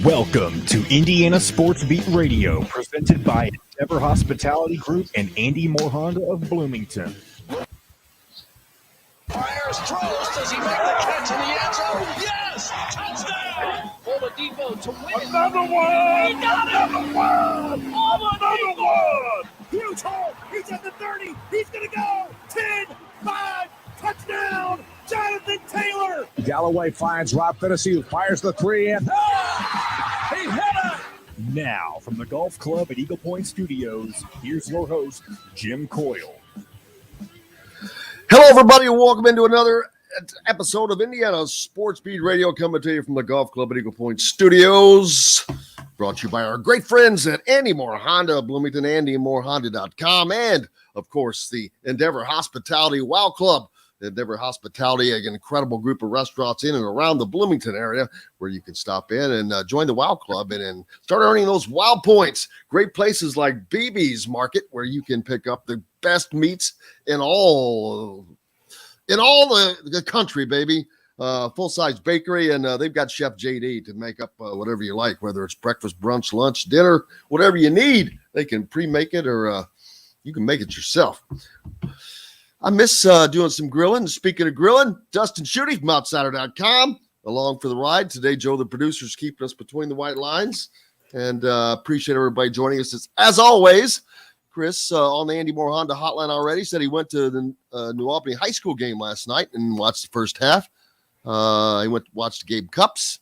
Welcome to Indiana Sports Beat Radio, presented by Endeavor Hospitality Group and Andy Moore Honda of Bloomington. Fires, throws, does he make the catch in the end zone? Yes! Touchdown! Oladipo to win. Another one! He got it! Another one! Oladipo! Another one! Huge hole! He's at the 30! He's gonna go! 10, 5, touchdown! Jonathan Taylor! Galloway finds Rob Finnessy, who fires the three, and He hit it! Now, from the Golf Club at Eagle Point Studios, here's your host, Jim Coyle. Hello, everybody, and welcome into another episode of Indiana Sports Beat Radio, coming to you from the Golf Club at Eagle Point Studios. Brought to you by our great friends at Andy Moore Honda, Bloomington, AndyMooreHonda.com, and, of course, the Endeavor Hospitality Wow Club. Endeavor Hospitality, an incredible group of restaurants in and around the Bloomington area where you can stop in and join the Wow Club and start earning those Wow points. Great places like BB's Market, where you can pick up the best meats in all the country, baby. Full-size bakery, and they've got Chef JD to make up whatever you like, whether it's breakfast, brunch, lunch, dinner, whatever you need. They can pre-make it, or you can make it yourself. I miss doing some grilling. Speaking of grilling, Dustin Schutte from Outsider.com along for the ride. Today, Joe, the producer, is keeping us between the white lines. And appreciate everybody joining us. As always, Chris on the Andy Moore Honda hotline already said he went to the New Albany High School game last night and watched the first half. He went to watch the Gabe Cups.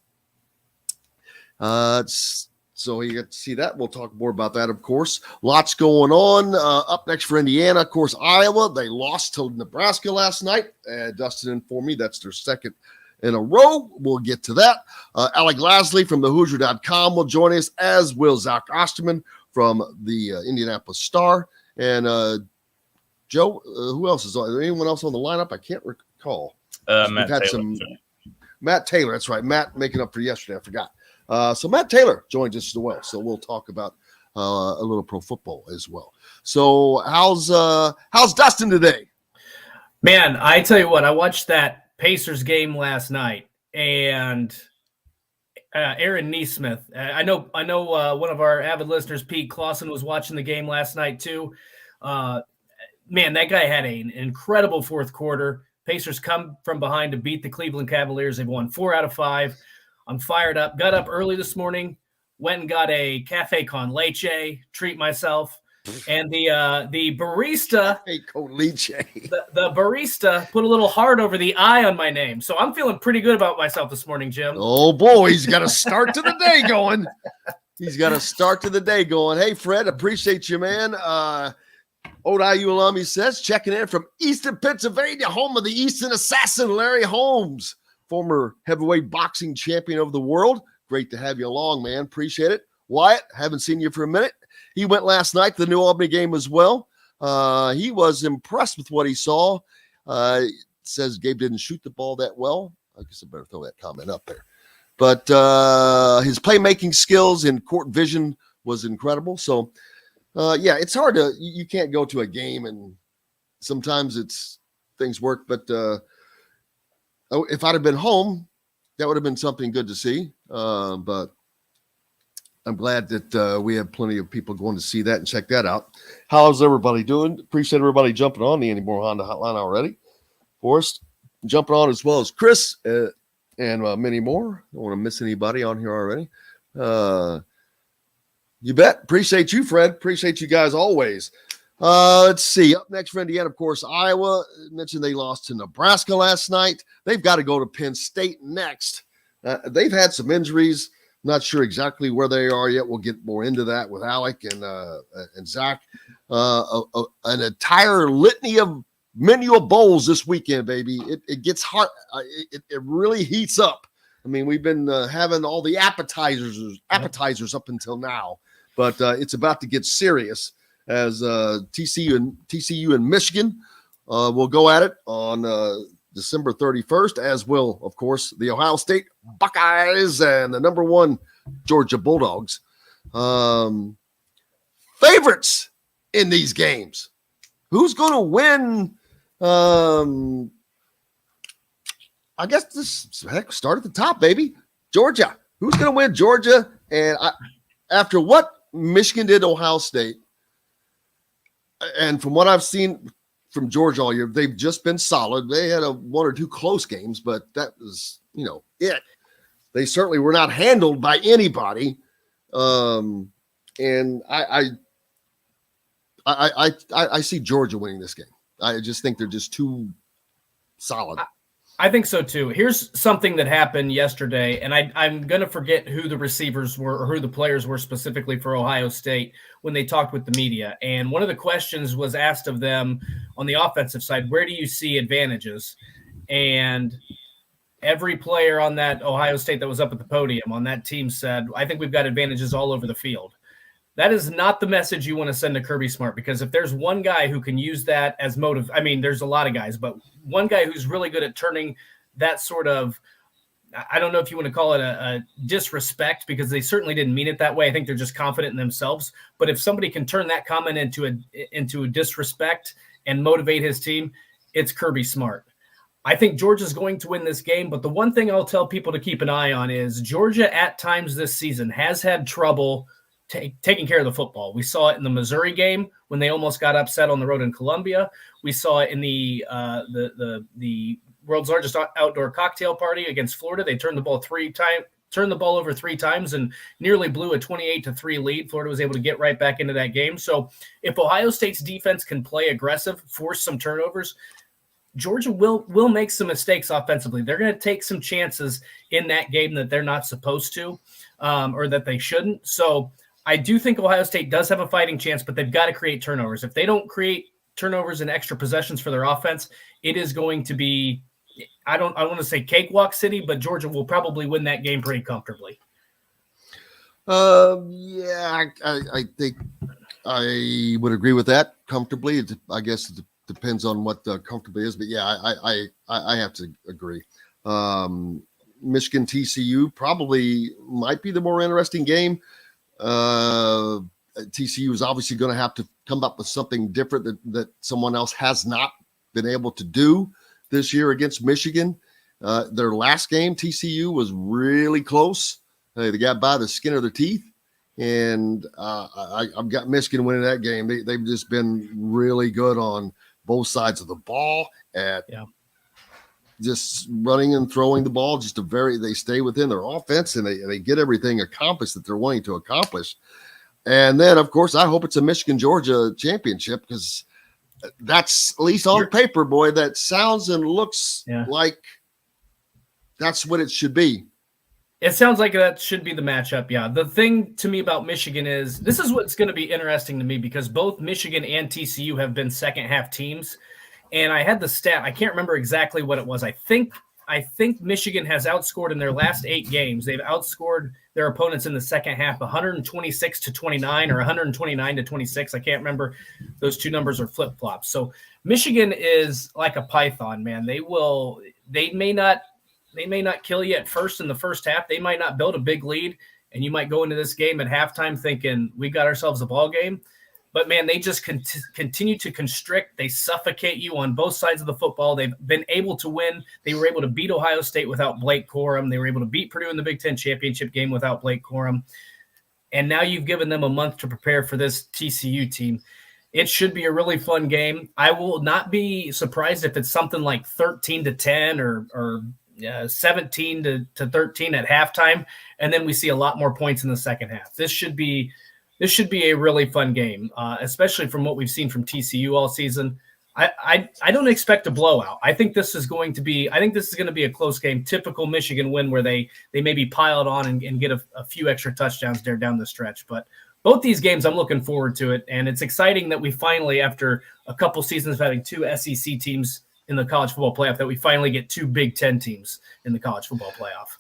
So you get to see that. We'll talk more about that, of course. Lots going on. Up next for Indiana, of course, Iowa. They lost to Nebraska last night. Dustin informed me that's their second in a row. We'll get to that. Alec Lasley from thehoosier.com will join us, as will Zach Osterman from the Indianapolis Star. And Joe, who else is on? Is there anyone else on the lineup? I can't recall. Matt Taylor. That's right. Matt making up for yesterday. I forgot. So Matt Taylor joins us as well. So we'll talk about a little pro football as well. So how's Dustin today? Man, I tell you what, I watched that Pacers game last night, and Aaron Neesmith. I know. One of our avid listeners, Pete Clausen, was watching the game last night too. Man, that guy had an incredible fourth quarter. Pacers come from behind to beat the Cleveland Cavaliers. They've won 4 out of 5. I'm fired up. Got up early this morning, went and got a cafe con leche, treat myself, and the barista, the barista put a little heart over the I on my name. So I'm feeling pretty good about myself this morning, Jim. Oh boy, he's got a start to the day going. Hey, Fred, appreciate you, man. Old IU alum, he says, checking in from Easton, Pennsylvania, home of the Easton assassin, Larry Holmes. Former heavyweight boxing champion of the world. Great to have you along, man. Appreciate it. Wyatt, haven't seen you for a minute. He went last night to the New Albany game as well. He was impressed with what he saw. Says Gabe didn't shoot the ball that well. I guess I better throw that comment up there. But his playmaking skills and court vision was incredible. So, it's hard to – you can't go to a game and sometimes things work, but if I'd have been home, that would have been something good to see. But I'm glad that we have plenty of people going to see that and check that out. How's everybody doing? Appreciate everybody jumping on the Andy Moore Honda hotline already. Forrest jumping on, as well as Chris and many more. Don't want to miss anybody on here already. You bet. Appreciate you, Fred. Appreciate you guys always. Let's see. Up next for Indiana, of course, Iowa. I mentioned they lost to Nebraska last night. They've got to go to Penn State next. They've had some injuries. Not sure exactly where they are yet. We'll get more into that with Alec and Zach. An entire litany of menu of bowls this weekend, baby. It gets hot. It really heats up. I mean, we've been having all the appetizers up until now, but it's about to get serious. As TCU and Michigan will go at it on December 31st, as will, of course, the Ohio State Buckeyes and the number 1 Georgia Bulldogs. Favorites in these games. Who's going to win? I guess start at the top, baby. Georgia. who's going to win, Georgia? And after what Michigan did to Ohio State, and from what I've seen from Georgia all year, they've just been solid. They had one or two close games, but that was, it. They certainly were not handled by anybody. And I see Georgia winning this game. I just think they're just too solid. I think so too. Here's something that happened yesterday, and I'm going to forget who the receivers were or who the players were specifically for Ohio State when they talked with the media. And one of the questions was asked of them on the offensive side, where do you see advantages? And every player on that Ohio State that was up at the podium on that team said, I think we've got advantages all over the field. That is not the message you want to send to Kirby Smart, because if there's one guy who can use that as motive, I mean, there's a lot of guys, but one guy who's really good at turning that sort of, I don't know if you want to call it a disrespect, because they certainly didn't mean it that way. I think they're just confident in themselves. But if somebody can turn that comment into a disrespect and motivate his team, it's Kirby Smart. I think Georgia's going to win this game, but the one thing I'll tell people to keep an eye on is Georgia at times this season has had trouble taking care of the football. We saw it in the Missouri game when they almost got upset on the road in Columbia. We saw it in the world's largest outdoor cocktail party against Florida. They turned the ball over 3 times and nearly blew a 28-3 lead. Florida was able to get right back into that game. So if Ohio State's defense can play aggressive, force some turnovers, Georgia will make some mistakes offensively. They're going to take some chances in that game that they're not supposed to, or that they shouldn't. So I do think Ohio State does have a fighting chance, but they've got to create turnovers. If they don't create turnovers and extra possessions for their offense, it is going to be, I want to say cakewalk city, but Georgia will probably win that game pretty comfortably. Yeah, I think I would agree with that comfortably. I guess it depends on what comfortably is, but yeah, I have to agree. Michigan TCU probably might be the more interesting game. TCU is obviously going to have to come up with something different that someone else has not been able to do this year against Michigan. Their last game, TCU, was really close. They got by the skin of their teeth, and I've got Michigan winning that game. They've just been really good on both sides of the ball at just running and throwing the ball. They stay within their offense, and they get everything accomplished that they're wanting to accomplish. And then, of course, I hope it's a Michigan-Georgia championship, because that's, at least on paper, boy, that sounds and looks like that's what it should be. It sounds like that should be the matchup, yeah. The thing to me about Michigan is, this is what's going to be interesting to me, because both Michigan and TCU have been second-half teams. And I had the stat. I can't remember exactly what it was. I think Michigan has outscored in their last 8 games. They've outscored their opponents in the second half 126-29 or 129-26. I can't remember. Those two numbers are flip-flops. So Michigan is like a python, man. They may not kill you at first in the first half. They might not build a big lead, and you might go into this game at halftime thinking we got ourselves a ball game. But, man, they just continue to constrict. They suffocate you on both sides of the football. They've been able to win. They were able to beat Ohio State without Blake Corum. They were able to beat Purdue in the Big Ten championship game without Blake Corum. And now you've given them a month to prepare for this TCU team. It should be a really fun game. I will not be surprised if it's something like 13-10 or 17-13 at halftime, and then we see a lot more points in the second half. This should be a really fun game, especially from what we've seen from TCU all season. I don't expect a blowout. I think this is going to be a close game, typical Michigan win where they maybe piled on and get a few extra touchdowns there down the stretch. But both these games, I'm looking forward to it, and it's exciting that we finally, after a couple seasons of having 2 SEC teams in the college football playoff, that we finally get 2 Big Ten teams in the college football playoff.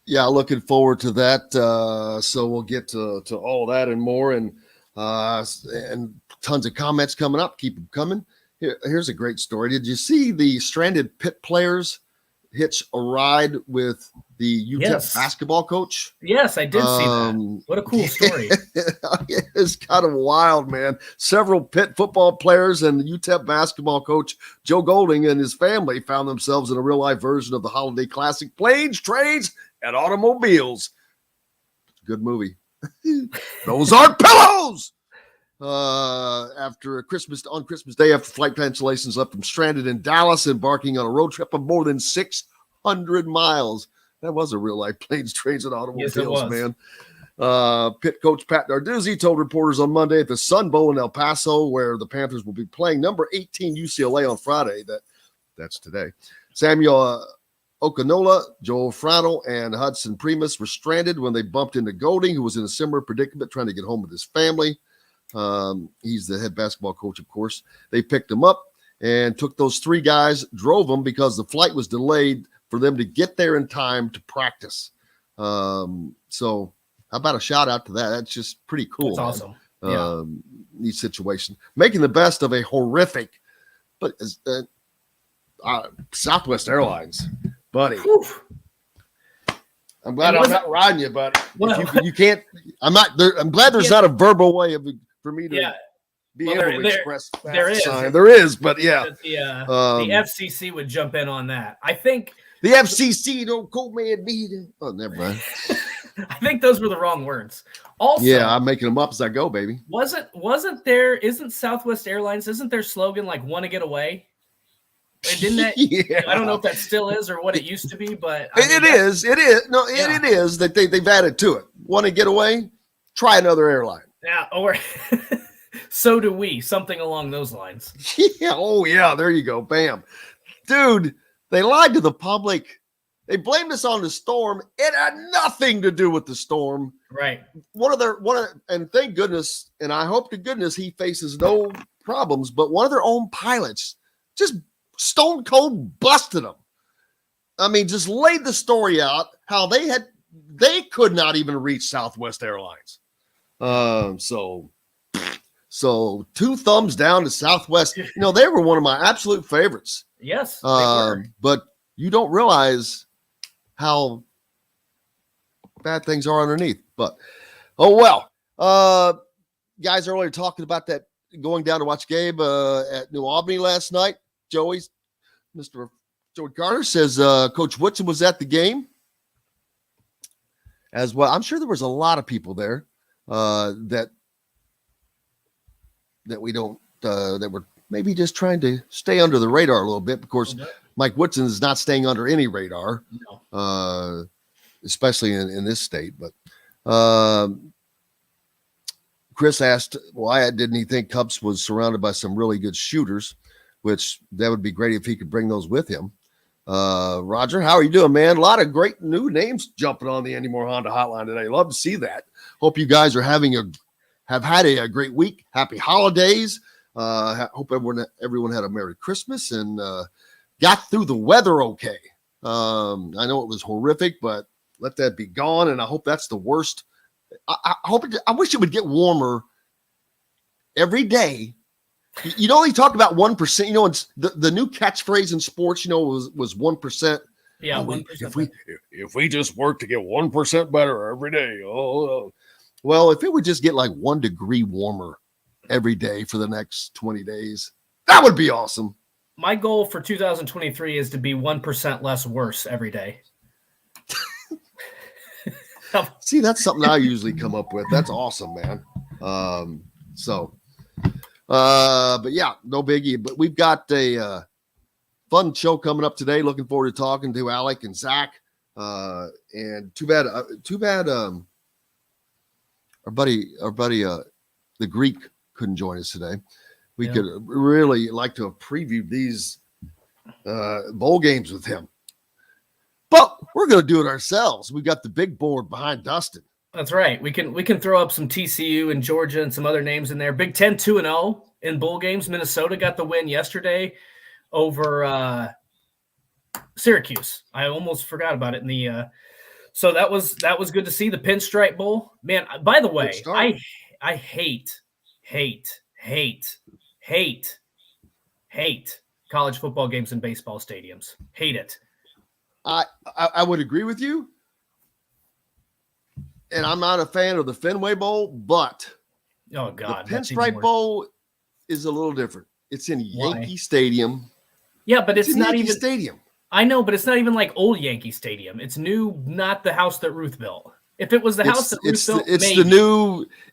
Yeah, looking forward to that. So we'll get to all that and more, and tons of comments coming up. Keep them coming. Here's a great story. Did you see the stranded Pitt players hitch a ride with the UTEP basketball coach? Yes, I did see that. What a cool story. It's kind of wild, man. Several Pitt football players and the UTEP basketball coach Joe Golding and his family found themselves in a real-life version of the holiday classic Planes, Trains, and Automobiles. Good movie. Those aren't pillows! On Christmas Day, after flight cancellations left them stranded in Dallas, embarking on a road trip of more than 600 miles. That was a real life Planes, Trains, and Automobiles, man. Pitt coach Pat Narduzzi told reporters on Monday at the Sun Bowl in El Paso, where the Panthers will be playing number 18 UCLA on Friday. That's today. Samuel Okanola, Joel Frattle, and Hudson Primus were stranded when they bumped into Golding, who was in a similar predicament trying to get home with his family. He's the head basketball coach, of course. They picked him up and took those three guys, drove them because the flight was delayed for them to get there in time to practice. So how about a shout out to that? That's just pretty cool. That's awesome. These situations, making the best of a horrific, but Southwest Airlines, buddy. Whew. I'm glad I'm not riding you, but you can't. I'm not there. I'm glad there's not a verbal way for me to be able to express that. There is, but yeah. The FCC would jump in on that. I think the FCC don't call me a meeting. Oh, never mind. I think those were the wrong words. Also, yeah, I'm making them up as I go, baby. Wasn't there? Isn't Southwest Airlines? Isn't their slogan like "Want to get away"? Didn't that? Yeah. I don't know if that still is or what it used to be, but it is. It is. No, it is that they've added to it. Want to get away? Try another airline. Yeah, or so do we. Something along those lines. Yeah. Oh, yeah. There you go. Bam, dude. They lied to the public. They blamed us on the storm. It had nothing to do with the storm. Right. And thank goodness, and I hope to goodness he faces no problems. But one of their own pilots just stone cold busted them. I mean, just laid the story out how they could not even reach Southwest Airlines. So two thumbs down to Southwest. You know, they were one of my absolute favorites. Yes. But you don't realize how bad things are underneath. But oh well. Guys earlier talking about that going down to watch Gabe at New Albany last night. Mr. Joey Carter says Coach Woodson was at the game as well. I'm sure there was a lot of people there that we don't that were maybe just trying to stay under the radar a little bit. Of course, Mike Woodson is not staying under any radar, especially in this state. But Chris asked, why didn't he think Cubs was surrounded by some really good shooters? Which that would be great if he could bring those with him. Roger, how are you doing, man? A lot of great new names jumping on the Andy Moore Honda hotline today. Love to see that. Hope you guys are have had a great week. Happy holidays. Hope everyone had a Merry Christmas and got through the weather okay. I know it was horrific, but let that be gone. And I hope that's the worst. I wish it would get warmer every day. You know, he talked about 1%. You know, it's the new catchphrase in sports, you know, was 1%. Yeah, 1%. If we just work to get 1% better every day. Well, if it would just get like 1 degree warmer every day for the next 20 days, that would be awesome. My goal for 2023 is to be 1% less worse every day. See, that's something I usually come up with. That's awesome, man. But yeah, no biggie. But we've got a fun show coming up today. Looking forward to talking to Alec and Zach. And too bad. Our buddy, the Greek couldn't join us today. We could really like to have previewed these bowl games with him, but we're going to do it ourselves. We've got the big board behind Dustin. That's right. We can throw up some TCU and Georgia and some other names in there. Big Ten 2-0 in bowl games. Minnesota got the win yesterday over Syracuse. I almost forgot about it in the so that was good to see. The Pinstripe Bowl. Man, by the way, I hate college football games in baseball stadiums. Hate it. I would agree with you. And I'm not a fan of the Fenway Bowl, but Oh God, the Pinstripe Bowl is a little different. It's in Yankee Stadium. Yeah, but it's not Yankee even Stadium. I know, but it's not even like old Yankee Stadium. It's new, not the house that Ruth built. If it was the house that Ruth built,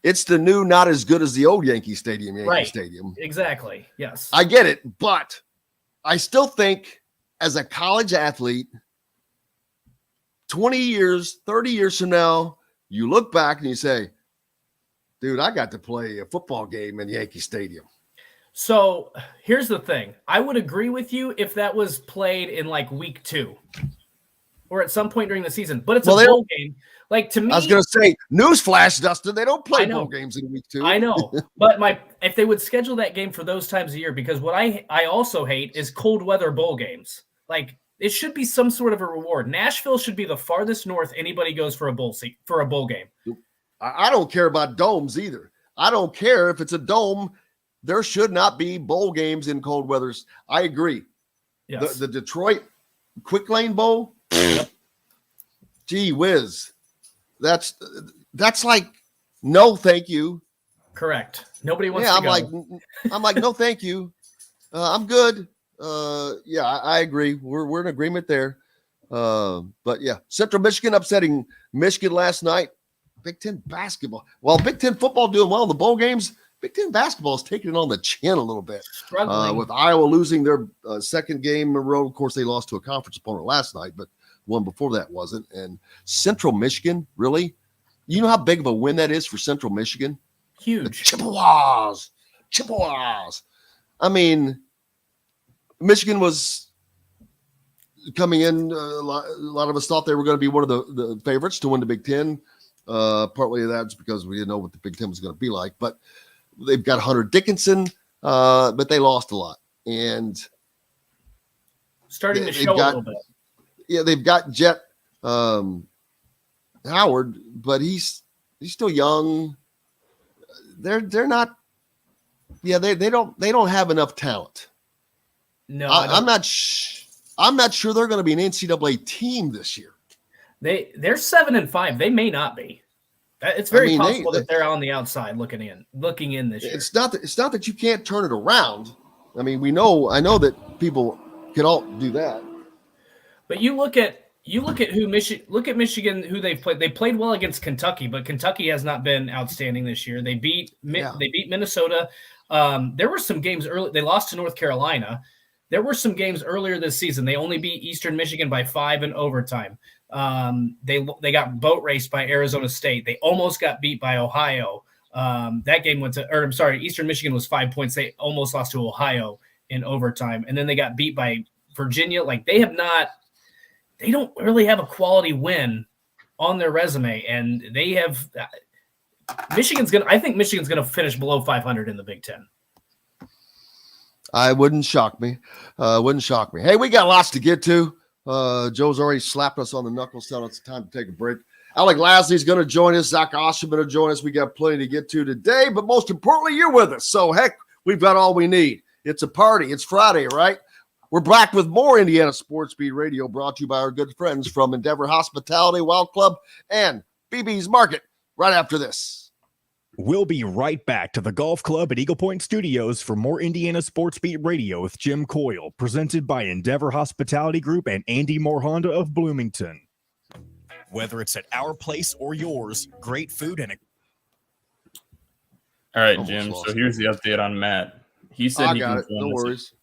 it's the new, not as good as the old Yankee Stadium. Stadium. Exactly. Yes. I get it, but I still think as a college athlete, 20 years, 30 years from now, you look back and you say, dude, I got to play a football game in Yankee Stadium. So here's the thing. I would agree with you if that was played in like week 2 or at some point during the season, but it's a bowl game. Like to me, I was going to say, newsflash, Dustin, they don't play bowl games in week 2. I know, but if they would schedule that game for those times a year, because what I also hate is cold weather bowl games. Like it should be some sort of a reward. Nashville should be the farthest north anybody goes for a bowl game. I don't care about domes either. I don't care if it's a dome. There should not be bowl games in cold weathers. I agree. Yes. The Detroit Quick Lane Bowl, gee whiz. That's like, no, thank you. Correct. Nobody wants to go. I'm like, no, thank you. I'm good. Yeah, I agree. We're in agreement there. But yeah, Central Michigan upsetting Michigan last night. Big Ten basketball. While Big Ten football doing well in the bowl games, Big Ten basketball is taking it on the chin a little bit. Struggling. With Iowa losing their second game in a row. Of course, they lost to a conference opponent last night, but one before that wasn't. And Central Michigan, really? You know how big of a win that is for Central Michigan? Huge. The Chippewas. I mean, Michigan was coming in. A lot of us thought they were going to be one of the favorites to win the Big Ten. Partly that's because we didn't know what the Big Ten was going to be like. But they've got Hunter Dickinson, but they lost a lot. And starting to show a little bit. Yeah, they've got Jet Howard, but he's still young. They're not. Yeah, they don't have enough talent. No, I'm not sure they're going to be an NCAA team this year. They're 7-5. They may not be. It's very possible that they're on the outside looking in this year. It's not that you can't turn it around. I mean, I know that people can all do that. But you look at Michigan, who they've played. They played well against Kentucky, but Kentucky has not been outstanding this year. They beat Minnesota. There were some games early. They lost to North Carolina. There were some games earlier this season. They only beat Eastern Michigan by 5 in overtime. They got boat raced by Arizona State. They almost got beat by Ohio. That game Eastern Michigan was 5 points. They almost lost to Ohio in overtime. And then they got beat by Virginia. Like they don't really have a quality win on their resume. And they have I think Michigan's going to finish below 500 in the Big Ten. I wouldn't shock me. Hey, we got lots to get to. Joe's already slapped us on the knuckles, telling us it's time to take a break. Alec Lasley's going to join us. Zach Osterman will join us. We got plenty to get to today, but most importantly, you're with us. So, heck, we've got all we need. It's a party. It's Friday, right? We're back with more Indiana Sports Beat Radio, brought to you by our good friends from Endeavor Hospitality, Wild Club, and BB's Market right after this. We'll be right back to the Golf Club at Eagle Point Studios for more Indiana Sports Beat Radio with Jim Coyle, presented by Endeavor Hospitality Group and Andy Moore Honda of Bloomington. Whether it's at our place or yours, great food and All right, Jim. So here's the update on Matt. He said he can no worries.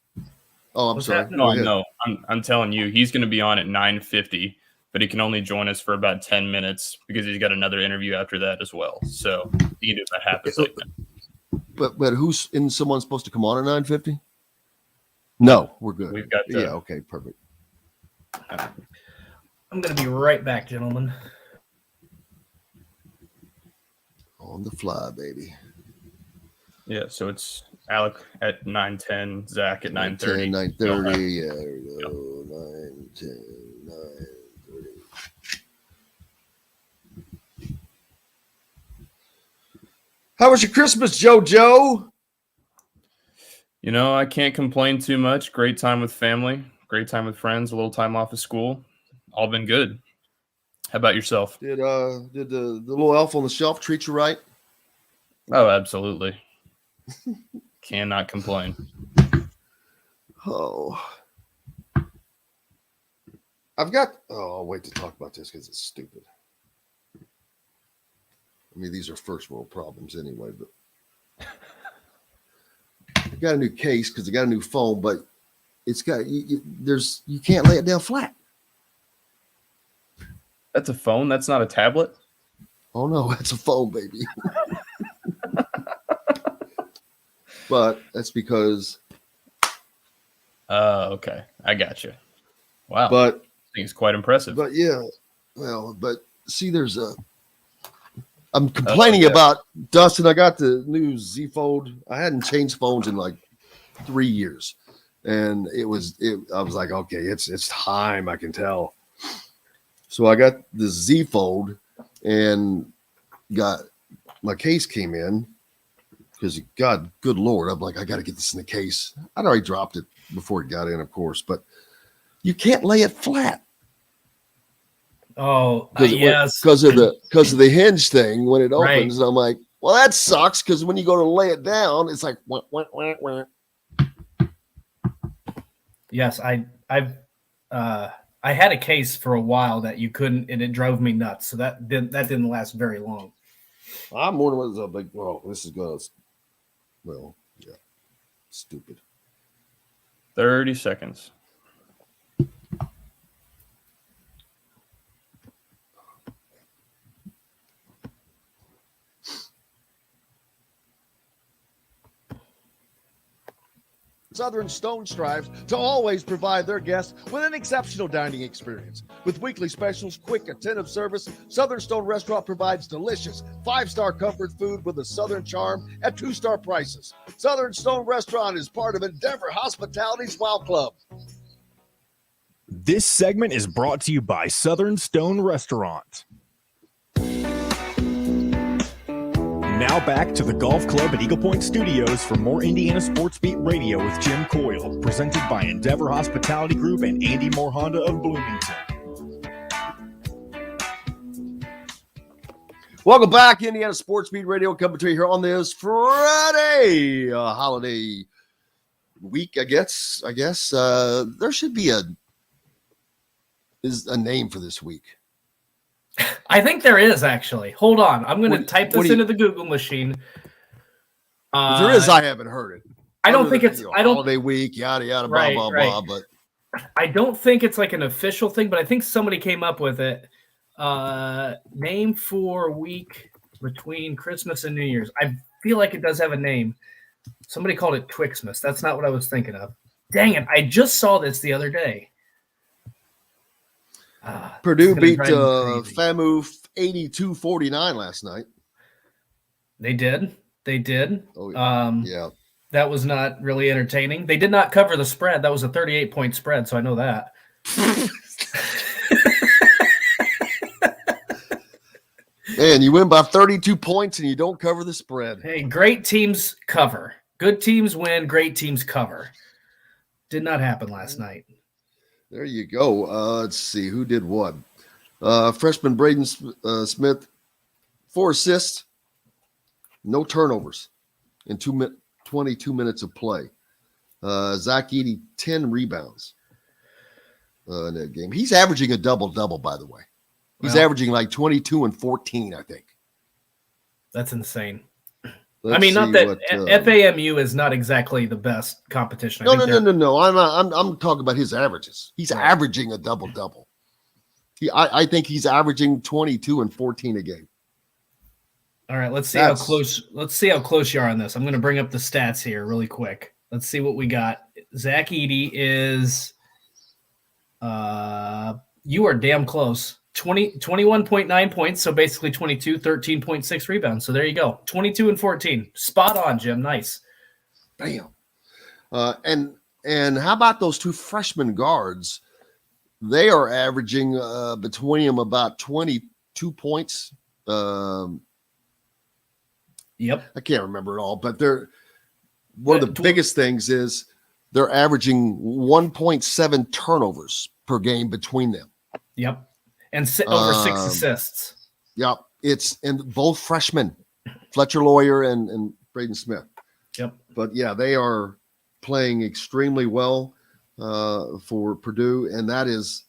Oh, I'm sorry. No. I'm telling you, he's going to be on at 9:50. But he can only join us for about 10 minutes because he's got another interview after that as well. So he can do about half a segment. But who's in someone supposed to come on at 9:50? No, we're good. We've got okay, perfect. I'm going to be right back, gentlemen. On the fly, baby. Yeah, so it's Alec at 9:10, Zach at 9:30. 9:30, yeah, there we go. 9:10, 9:30. How was your Christmas, JoJo? You know, I can't complain too much. Great time with family, great time with friends, a little time off of school. All been good. How about yourself? Did the little elf on the shelf treat you right? Oh, absolutely. Cannot complain. Oh, I'll wait to talk about this because it's stupid. I mean, these are first world problems anyway, but I got a new case because I got a new phone, but it's got, you can't lay it down flat. That's a phone. That's not a tablet. Oh no, that's a phone, baby. But that's because. Okay. I got you. Wow. But I think it's quite impressive. But yeah, but see, I'm complaining about Dustin. I got the new Z Fold. I hadn't changed phones in like 3 years, and I was like, okay, it's time. I can tell. So I got the Z Fold, and got my case came in because God, good Lord, I'm like, I got to get this in the case. I'd already dropped it before it got in, of course, but you can't lay it flat. Oh, yes. Because of the hinge thing when it opens, right. I'm like, well, that sucks because when you go to lay it down, it's like wah, wah, wah, wah. Yes, I had a case for a while that you couldn't, and it drove me nuts. So that didn't last very long. I'm wondering what's up. Like, well, this is gonna, yeah, stupid. 30 seconds. Southern Stone strives to always provide their guests with an exceptional dining experience. With weekly specials, quick, attentive service, Southern Stone Restaurant provides delicious 5-star comfort food with a Southern charm at 2-star prices. Southern Stone Restaurant is part of Endeavor Hospitality's Wow Club. This segment is brought to you by Southern Stone Restaurant. Now back to the Golf Club at Eagle Point Studios for more Indiana Sports Beat Radio with Jim Coyle, presented by Endeavor Hospitality Group and Andy Moore Honda of Bloomington. Welcome back, Indiana Sports Beat Radio, coming to you here on this Friday holiday week. I guess there should be a name for this week. I think there is, actually. Hold on. I'm going to type this into the Google machine. If there is, I haven't heard it. I don't think it's holiday week, yada, yada, blah, blah, blah. But I don't think it's like an official thing, but I think somebody came up with it. Name for week between Christmas and New Year's. I feel like it does have a name. Somebody called it Twixmas. That's not what I was thinking of. Dang it. I just saw this the other day. Purdue beat FAMU 82-49 last night. They did. Oh, yeah. That was not really entertaining. They did not cover the spread. That was a 38-point spread, so I know that. Man, you win by 32 points and you don't cover the spread. Hey, great teams cover. Good teams win. Great teams cover. Did not happen last night. There you go. Let's see who did what. Freshman Braden Smith, 4 assists, no turnovers in 22 minutes of play. Zach Edey, 10 rebounds in that game. He's averaging a double-double, by the way. He's averaging like 22 and 14, I think. That's insane. I mean, not that FAMU is not exactly the best competition. No. I'm talking about his averages. He's averaging a double-double. I think he's averaging 22 and 14 a game. All right, let's see how close you are on this. I'm going to bring up the stats here really quick. Let's see what we got. Zach Edey is you are damn close. 21.9 points, so basically 22, 13.6 rebounds. So there you go. 22 and 14. Spot on, Jim. Nice. Bam. And how about those 2 freshman guards? They are averaging between them about 22 points. Yep. I can't remember it all, but they're one of the biggest things is they're averaging 1.7 turnovers per game between them. Yep. And over 6 assists. Yep. It's and both freshmen, Fletcher Lawyer and Braden Smith. Yep. But yeah, they are playing extremely well for Purdue, and that's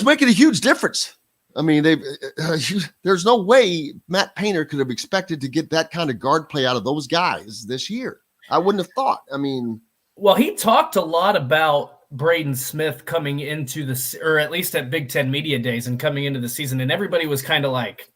making a huge difference. I mean, there's no way Matt Painter could have expected to get that kind of guard play out of those guys this year. I wouldn't have thought. I mean, well, he talked a lot about Braden Smith coming into or at least at Big Ten Media Days and coming into the season, and everybody was kind of like,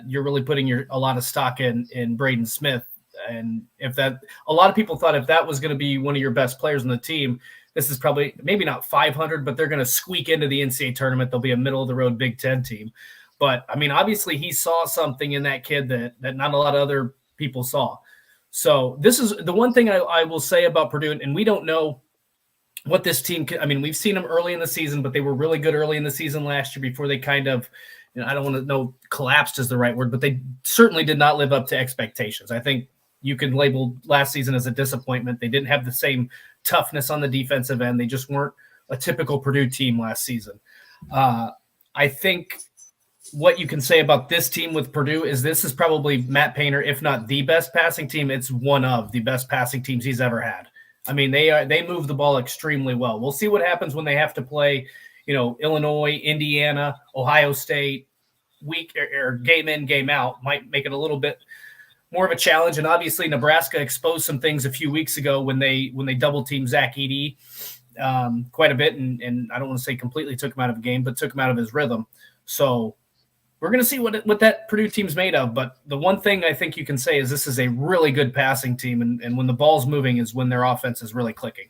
"You're really putting a lot of stock in Braden Smith." And a lot of people thought if that was going to be one of your best players on the team, this is probably maybe not 500, but they're going to squeak into the NCAA tournament. They'll be a middle of the road Big Ten team. But I mean, obviously he saw something in that kid that not a lot of other people saw. So this is the one thing I will say about Purdue, and we don't know what this team can. I mean, we've seen them early in the season, but they were really good early in the season last year before they kind of, I don't want to know collapsed is the right word, but they certainly did not live up to expectations. I think you can label last season as a disappointment. They didn't have the same toughness on the defensive end. They just weren't a typical Purdue team last season. I think what you can say about this team with Purdue is this is probably Matt Painter, if not the best passing team, it's one of the best passing teams he's ever had. I mean, they move the ball extremely well. We'll see what happens when they have to play, Illinois, Indiana, Ohio State, week or game in, game out. Might make it a little bit more of a challenge. And obviously Nebraska exposed some things a few weeks ago when they double teamed Zach Edey quite a bit. And I don't want to say completely took him out of the game, but took him out of his rhythm. So we're going to see what that Purdue team's made of. But the one thing I think you can say is this is a really good passing team. And when the ball's moving is when their offense is really clicking.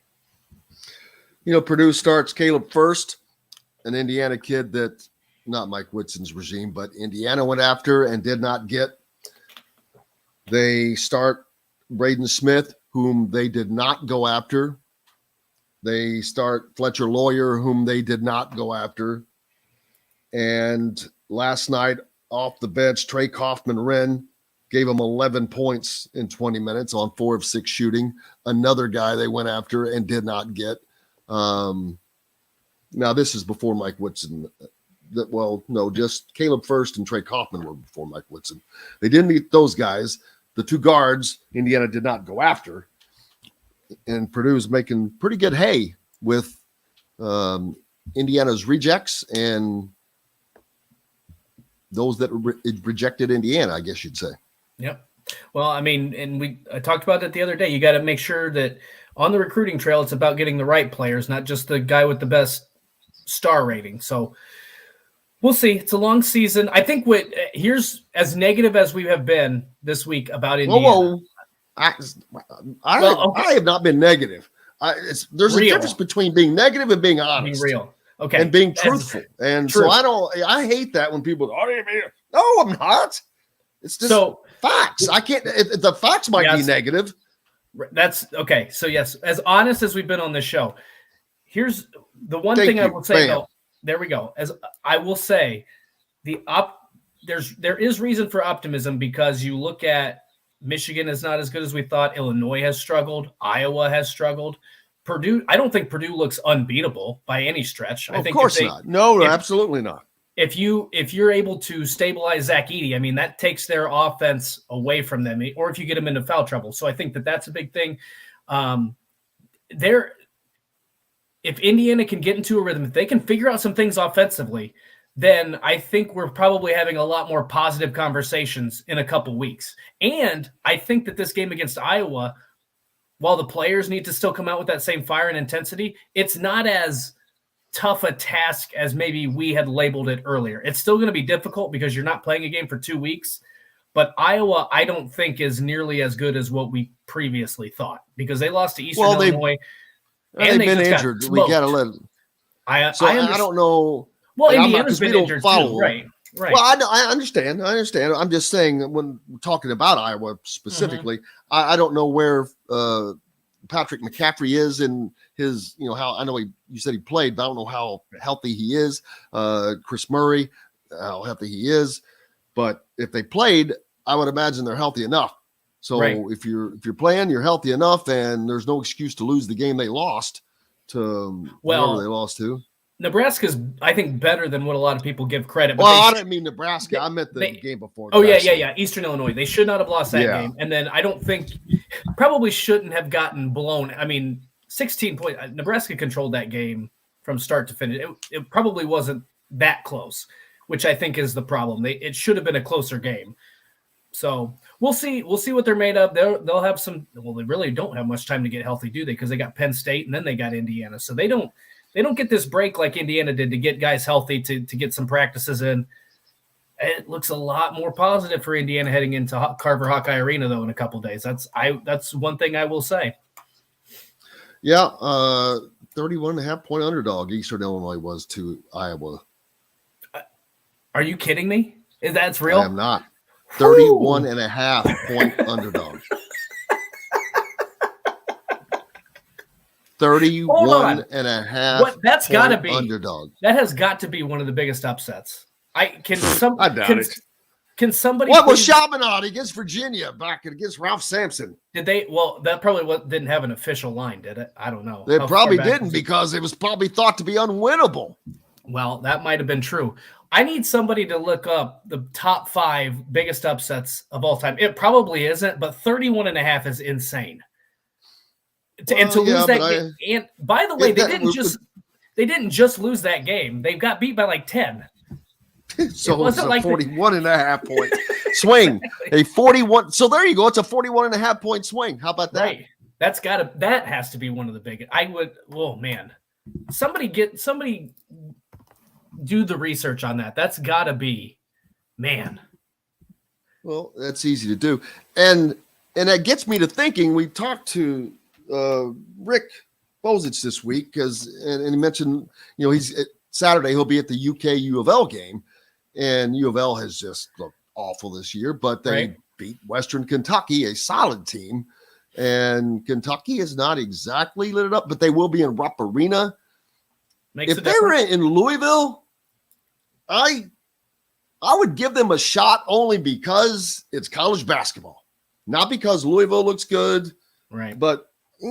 Purdue starts Caleb first, an Indiana kid that not Mike Whitson's regime, but Indiana went after and did not get. They start Braden Smith, whom they did not go after. They start Fletcher Lawyer, whom they did not go after. And last night off the bench, Trey Kaufman-Renn gave him 11 points in 20 minutes on 4 of 6 shooting. Another guy they went after and did not get. Now this is before Mike Whitson. Just Caleb first and Trey Kaufman were before Mike Whitson. They didn't need those guys. The 2 guards Indiana did not go after, and Purdue's making pretty good hay with Indiana's rejects and those that rejected Indiana, I guess you'd say. Yep. Well, I mean, and I talked about it the other day. You got to make sure that on the recruiting trail, it's about getting the right players, not just the guy with the best star rating. So we'll see. It's a long season. I think here's as negative as we have been this week about Indiana. Whoa. I have not been negative. There's a difference between being negative and being honest. Being real. Okay. And being truthful. And so I hate that when people go, no, I'm not. It's just facts. I can't, the facts might be negative. That's okay. So yes, as honest as we've been on this show, here's the one thing I will say though. There we go. As I will say, there is reason for optimism because you look at Michigan is not as good as we thought. Illinois has struggled. Iowa has struggled. Purdue, I don't think Purdue looks unbeatable by any stretch. Of course not. No, absolutely not. If you're able to stabilize Zach Edey, I mean, that takes their offense away from them, or if you get them into foul trouble. So I think that's a big thing. If Indiana can get into a rhythm, if they can figure out some things offensively, then I think we're probably having a lot more positive conversations in a couple weeks. And I think that this game against Iowa, while the players need to still come out with that same fire and intensity, it's not as tough a task as maybe we had labeled it earlier. It's still going to be difficult because you're not playing a game for 2 weeks. But Iowa, I don't think is nearly as good as what we previously thought because they lost to Eastern Illinois. And they've been injured. We got to let them. I don't know. Well, Indiana's been injured too, right? Well, I understand. I'm just saying when we're talking about Iowa specifically, I don't know where Patrick McCaffrey is in his, how I know you said he played, but I don't know how healthy he is. Chris Murray, how healthy he is. But if they played, I would imagine they're healthy enough. So if you're playing, you're healthy enough, and there's no excuse to lose the game they lost to whoever they lost to. Nebraska's, I think, better than what a lot of people give credit. But Well, I didn't mean Nebraska. I meant the game before. Oh, yeah. Eastern Illinois. They should not have lost that Yeah. game. And then I don't think – probably shouldn't have gotten blown. I mean, 16 points. Nebraska controlled that game from start to finish. It probably wasn't that close, which I think is the problem. It should have been a closer game. So we'll see. We'll see what they're made of. They'll have some – well, they really don't have much time to get healthy, do they? Because they got Penn State and then they got Indiana. So they don't get this break like Indiana did to get guys healthy, to get some practices in. It looks a lot more positive for Indiana heading into Carver Hawkeye Arena, though, in a couple days. That's one thing I will say. Yeah, 31.5-point underdog Eastern Illinois was to Iowa. Are you kidding me? That's real? I am not. 31.5-point underdog. 31.5. That's got to be underdog. That has got to be one of the biggest upsets. I doubt it. Can somebody? What was Chaminade against Virginia back against Ralph Sampson? Did they? Well, that probably didn't have an official line, did it? I don't know. They probably didn't because it was probably thought to be unwinnable. Well, that might have been true. I need somebody to look up the top 5 biggest upsets of all time. It probably isn't, but 31.5 is insane. And to lose that game, and by the way, they didn't just lose that game. They got beat by like 10. So it's a 41.5-point swing. A 41. So there you go. It's a 41.5-point swing. How about that? Right. That has to be one of the biggest. Oh man. Somebody do the research on that. That's gotta be, man. Well, that's easy to do. And that gets me to thinking, we talked to Rick Bozich this week and he mentioned, he's Saturday he'll be at the UK U of L game, and U of L has just looked awful this year, but they beat Western Kentucky, a solid team, and Kentucky is not exactly lit it up, but they will be in Rupp Arena. If they were in Louisville, I would give them a shot only because it's college basketball, not because Louisville looks good, right? But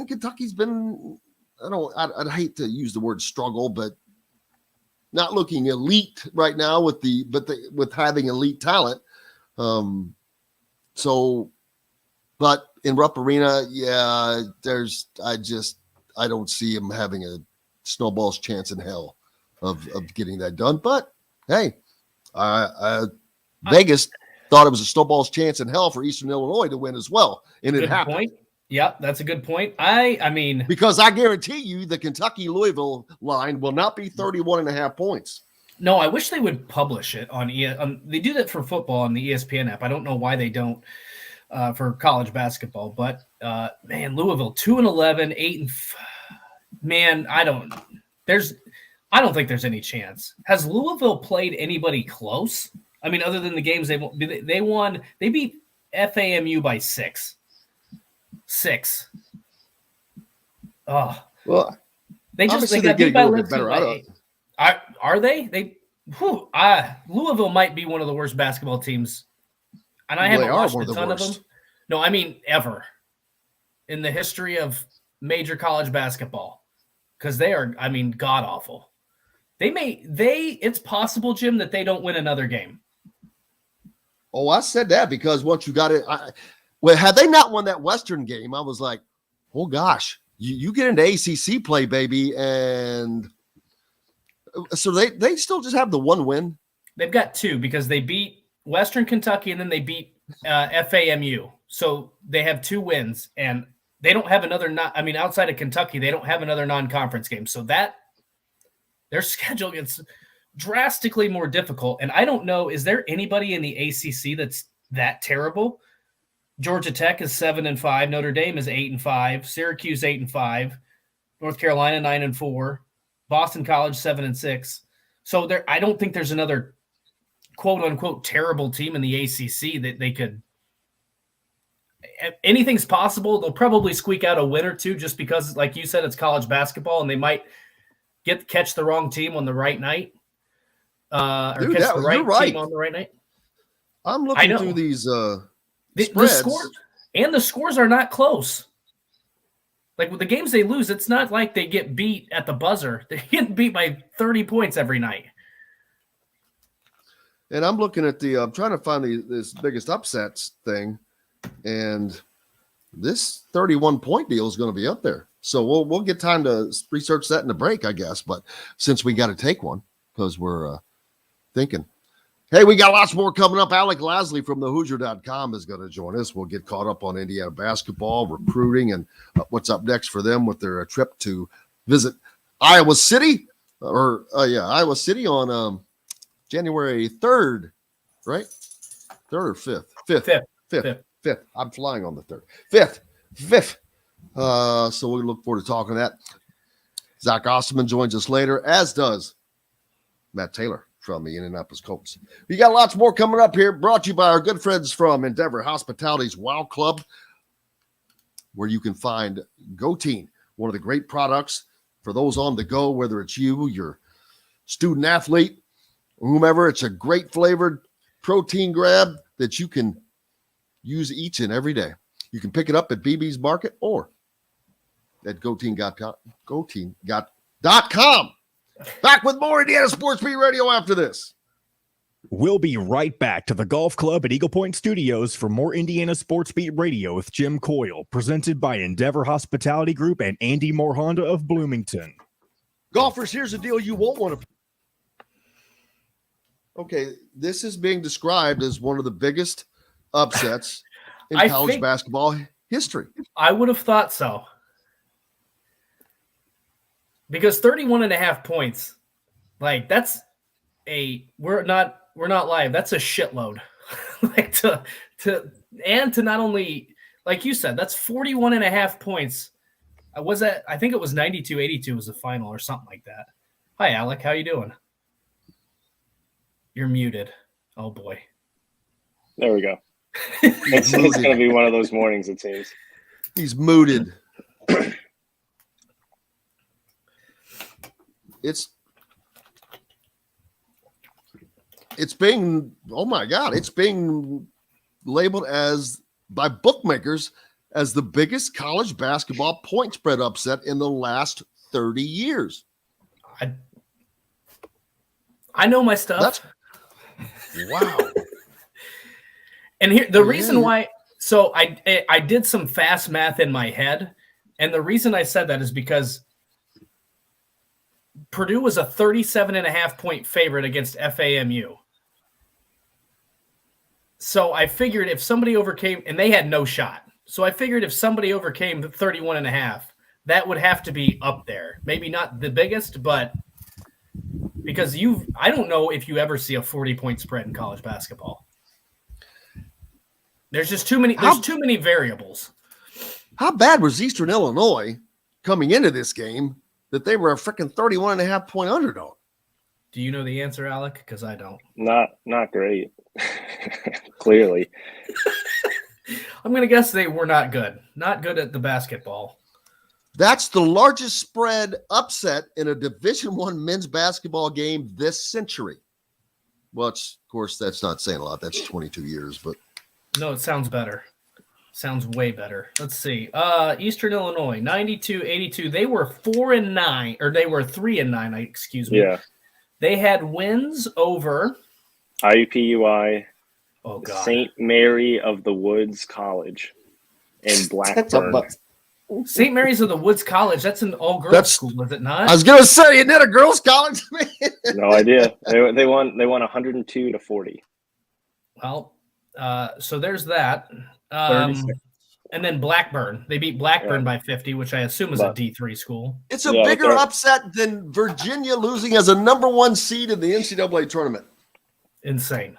Kentucky's been, I'd hate to use the word struggle, but not looking elite right now with having elite talent. But in Rupp Arena, yeah, I don't see him having a snowball's chance in hell of getting that done. But hey, Vegas thought it was a snowball's chance in hell for Eastern Illinois to win as well, and it happened. Point. Yeah, that's a good point. I mean, because I guarantee you the Kentucky Louisville line will not be 31.5 points. No, I wish they would publish it on they do that for football on the ESPN app. I don't know why they don't for college basketball, but man, Louisville 2-11, 8 man, I don't think there's any chance. Has Louisville played anybody close? I mean, other than the games they beat FAMU by 6. Oh, well, they got beat by Lindsay. Are they? Louisville might be one of the worst basketball teams, and I haven't watched a ton of them. No, I mean ever in the history of major college basketball, because they are, I mean, god awful. It's possible, Jim, that they don't win another game. Oh, I said that because once you got it. Well, had they not won that Western game, I was like, oh, gosh, you get into ACC play, baby. And so they still just have the one win. They've got 2 because they beat Western Kentucky and then they beat FAMU. So they have 2 wins, and they don't have another outside of Kentucky, they don't have another non-conference game. So that their schedule gets drastically more difficult. And I don't know, is there anybody in the ACC that's that terrible? Georgia Tech is 7-5. Notre Dame is 8-5. Syracuse 8-5. North Carolina 9-4. Boston College 7-6. So I don't think there's another quote unquote terrible team in the ACC that they could. Anything's possible. They'll probably squeak out a win or 2 just because, like you said, it's college basketball and they might catch the wrong team on the right night. Or catch the right team on the right night. I'm looking through these. The scores are not close. Like with the games they lose, it's not like they get beat at the buzzer. They get beat by 30 points every night. And I'm looking at I'm trying to find this biggest upsets thing, and this 31-point deal is going to be up there. So we'll get time to research that in the break, I guess. But since we got to take one because we're thinking. Hey, we got lots more coming up. Alec Lasley from the Hoosier.com is going to join us. We'll get caught up on Indiana basketball, recruiting, and what's up next for them with their trip to visit Iowa City. Iowa City on January 3rd, right? 3rd or 5th? 5th. I'm flying on the 3rd. 5th. So we look forward to talking that. Zach Osterman joins us later, as does Matt Taylor from the Indianapolis Colts. We got lots more coming up here, brought to you by our good friends from Endeavor Hospitality's Wow Club, where you can find Goteen, one of the great products for those on the go, whether it's you, your student athlete, whomever. It's a great flavored protein grab that you can use each and every day. You can pick it up at BB's Market or at goteen.com. Back with more Indiana Sports Beat Radio after this. We'll be right back to the Golf Club at Eagle Point Studios for more Indiana Sports Beat Radio with Jim Coyle, presented by Endeavor Hospitality Group and Andy Moore Honda of Bloomington. Golfers, here's a deal you won't want to. Okay, this is being described as one of the biggest upsets in college basketball history. I would have thought so. Because 31.5 points, like that's we're not live. That's a shitload. Like to not only, like you said, that's 41.5 points. I think it was 92-82 was the final or something like that. Hi, Alec. How you doing? You're muted. Oh boy. There we go. It's going to be one of those mornings, it seems. He's mooted. It's being, oh my God, it's being labeled as by bookmakers as the biggest college basketball point spread upset in the last 30 years. I know my stuff. Wow. And here the reason why, so I did some fast math in my head, and the reason I said that is because Purdue was a 37.5 point favorite against FAMU. So I figured if somebody overcame, and they had no shot. So I figured if somebody overcame 31.5, that would have to be up there. Maybe not the biggest, but because I don't know if you ever see a 40-point spread in college basketball. There's just too many. There's too many variables. How bad was Eastern Illinois coming into this game that they were a freaking 31.5 point underdog? Do you know the answer, Alec? Because I don't. Not great. Clearly. I'm going to guess they were not good. Not good at the basketball. That's the largest spread upset in a Division I men's basketball game this century. Well, of course, that's not saying a lot. That's 22 years, but. No, it sounds better. Sounds way better. Let's see. Eastern Illinois, 92-82. They were 4-9, or they were 3-9. Excuse me. Yeah. They had wins over IUPUI, oh God, St. Mary of the Woods College, and Blackburn. St. Mary's of the Woods College. That's an all-girls school, is it not? I was gonna say, isn't that a girls' college? No idea. They won 102-40. Well, so there's that. And then Blackburn. They beat Blackburn by 50, which I assume is a D3 school. It's a bigger upset than Virginia losing as a number 1 seed in the NCAA tournament. Insane.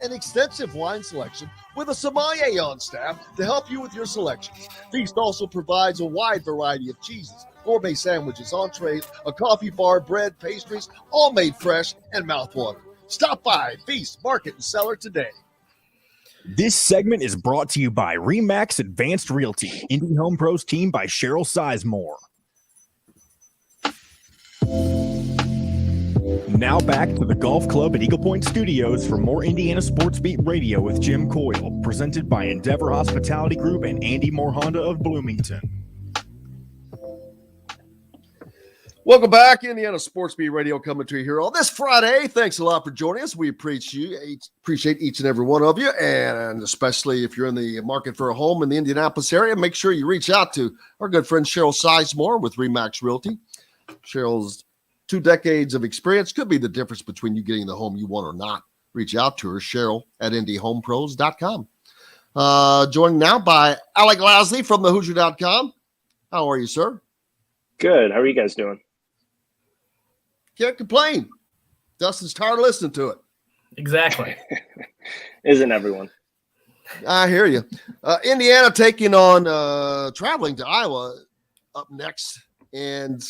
An extensive wine selection with a sommelier on staff to help you with your selections. Feast also provides a wide variety of cheeses, gourmet sandwiches, entrees, a coffee bar, bread, pastries, all made fresh and mouthwatering. Stop by Feast, Market, and Cellar today. This segment is brought to you by RE/MAX Advanced Realty, Indy Home Pros team by Cheryl Sizemore. Now back to the Golf Club at Eagle Point Studios for more Indiana Sports Beat Radio with Jim Coyle, presented by Endeavor Hospitality Group and Andy Moore Honda of Bloomington. Welcome back, Indiana Sports Beat Radio coming to you here on this Friday. Thanks a lot for joining us. We appreciate each and every one of you, and especially if you're in the market for a home in the Indianapolis area, make sure you reach out to our good friend Cheryl Sizemore with Remax Realty. Cheryl's 2 decades of experience could be the difference between you getting the home you want or not. Reach out to her, Cheryl at IndyHomePros.com. Joined now by Alec Lasley from thehoosier.com. How are you, sir? Good. How are you guys doing? Can't complain. Dustin's tired of listening to it. Exactly. Isn't everyone? I hear you. Indiana taking on traveling to Iowa up next, and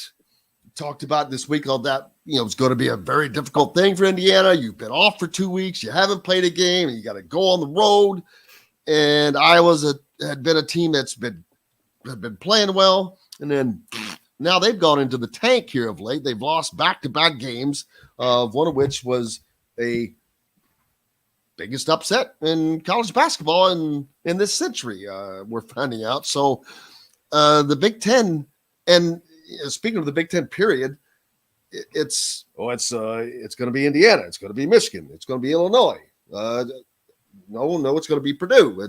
talked about this week on that. It's going to be a very difficult thing for Indiana. You've been off for 2 weeks. You haven't played a game, and you got to go on the road. And Iowa's had been a team had been playing well, and then now they've gone into the tank here of late. They've lost back-to-back games, one of which was a biggest upset in college basketball in this century, we're finding out. So the Big Ten, and speaking of the Big Ten period, it's going to be Indiana. It's going to be Michigan. It's going to be Illinois. No, it's going to be Purdue.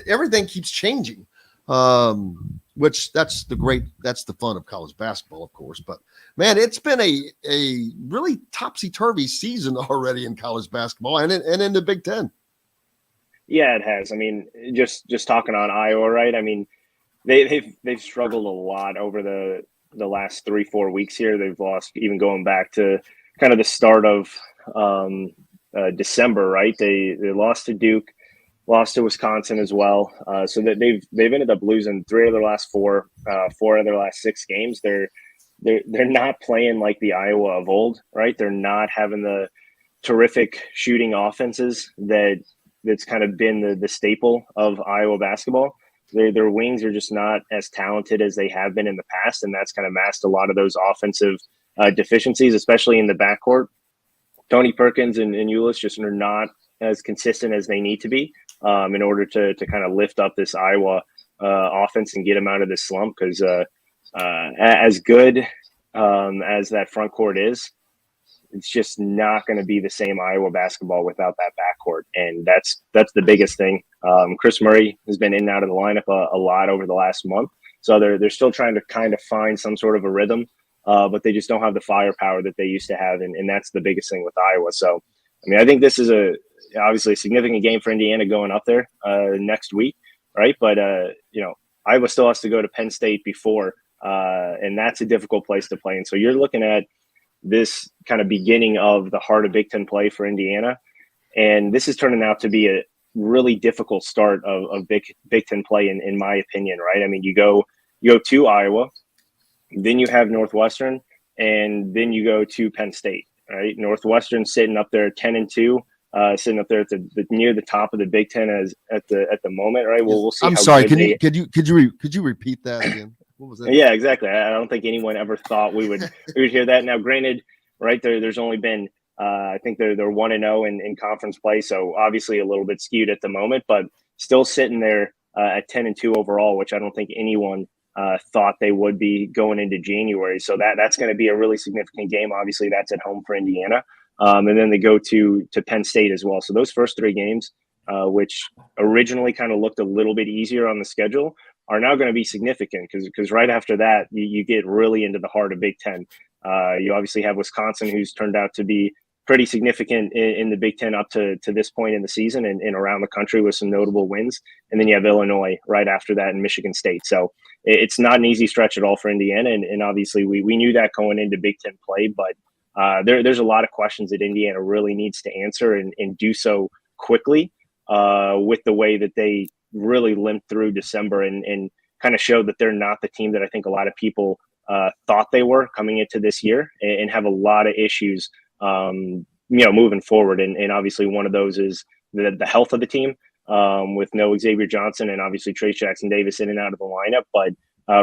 Everything keeps changing. Which that's the fun of college basketball, of course. But man, it's been a really topsy-turvy season already in college basketball and in the Big Ten. Yeah, it has. I mean, just talking on Iowa, right? I mean, they've struggled a lot over the last 3-4 weeks here. They've lost, even going back to kind of the start of December, right? They lost to Duke. Lost to Wisconsin as well, so that they've ended up losing 3 of their last 4 of their last 6 games. They're not playing like the Iowa of old, right? They're not having the terrific shooting offenses that's kind of been the staple of Iowa basketball. Their wings are just not as talented as they have been in the past, and that's kind of masked a lot of those offensive deficiencies, especially in the backcourt. Tony Perkins and Ulis just are not as consistent as they need to be in order to kind of lift up this Iowa offense and get them out of this slump. Because as good as that front court is, it's just not going to be the same Iowa basketball without that backcourt, and that's the biggest thing. Chris Murray has been in and out of the lineup a lot over the last month, so they're still trying to kind of find some sort of a rhythm, but they just don't have the firepower that they used to have, and that's the biggest thing with Iowa. So, I mean, I think this is obviously a significant game for Indiana going up there next week, right? But Iowa still has to go to Penn State before, and that's a difficult place to play. And so you're looking at this kind of beginning of the heart of Big Ten play for Indiana, and this is turning out to be a really difficult start of Big Ten play, in my opinion, right? I mean, you go to Iowa, then you have Northwestern, and then you go to Penn State, right? Northwestern sitting up there 10-2. Sitting up there at near the top of the Big Ten at the moment, right? Well, we'll see. I'm sorry. Could you repeat that again? What was that? Yeah, exactly. I don't think anyone ever thought we would hear that. Now, granted, right there's only been I think they're 1-0 in conference play, so obviously a little bit skewed at the moment, but still sitting there at 10-2 overall, which I don't think anyone thought they would be going into January. So that's going to be a really significant game. Obviously, that's at home for Indiana. And then they go to Penn State as well. So those first 3 games, which originally kind of looked a little bit easier on the schedule, are now going to be significant because right after that, you get really into the heart of Big Ten. You obviously have Wisconsin, who's turned out to be pretty significant in the Big Ten up to this point in the season and around the country with some notable wins. And then you have Illinois right after that and Michigan State. So it's not an easy stretch at all for Indiana. And obviously we knew that going into Big Ten play, but there's a lot of questions that Indiana really needs to answer and do so quickly with the way that they really limped through December and kind of showed that they're not the team that I think a lot of people thought they were coming into this year and have a lot of issues, moving forward. And obviously one of those is the health of the team with no Xavier Johnson and obviously Trace Jackson Davis in and out of the lineup. But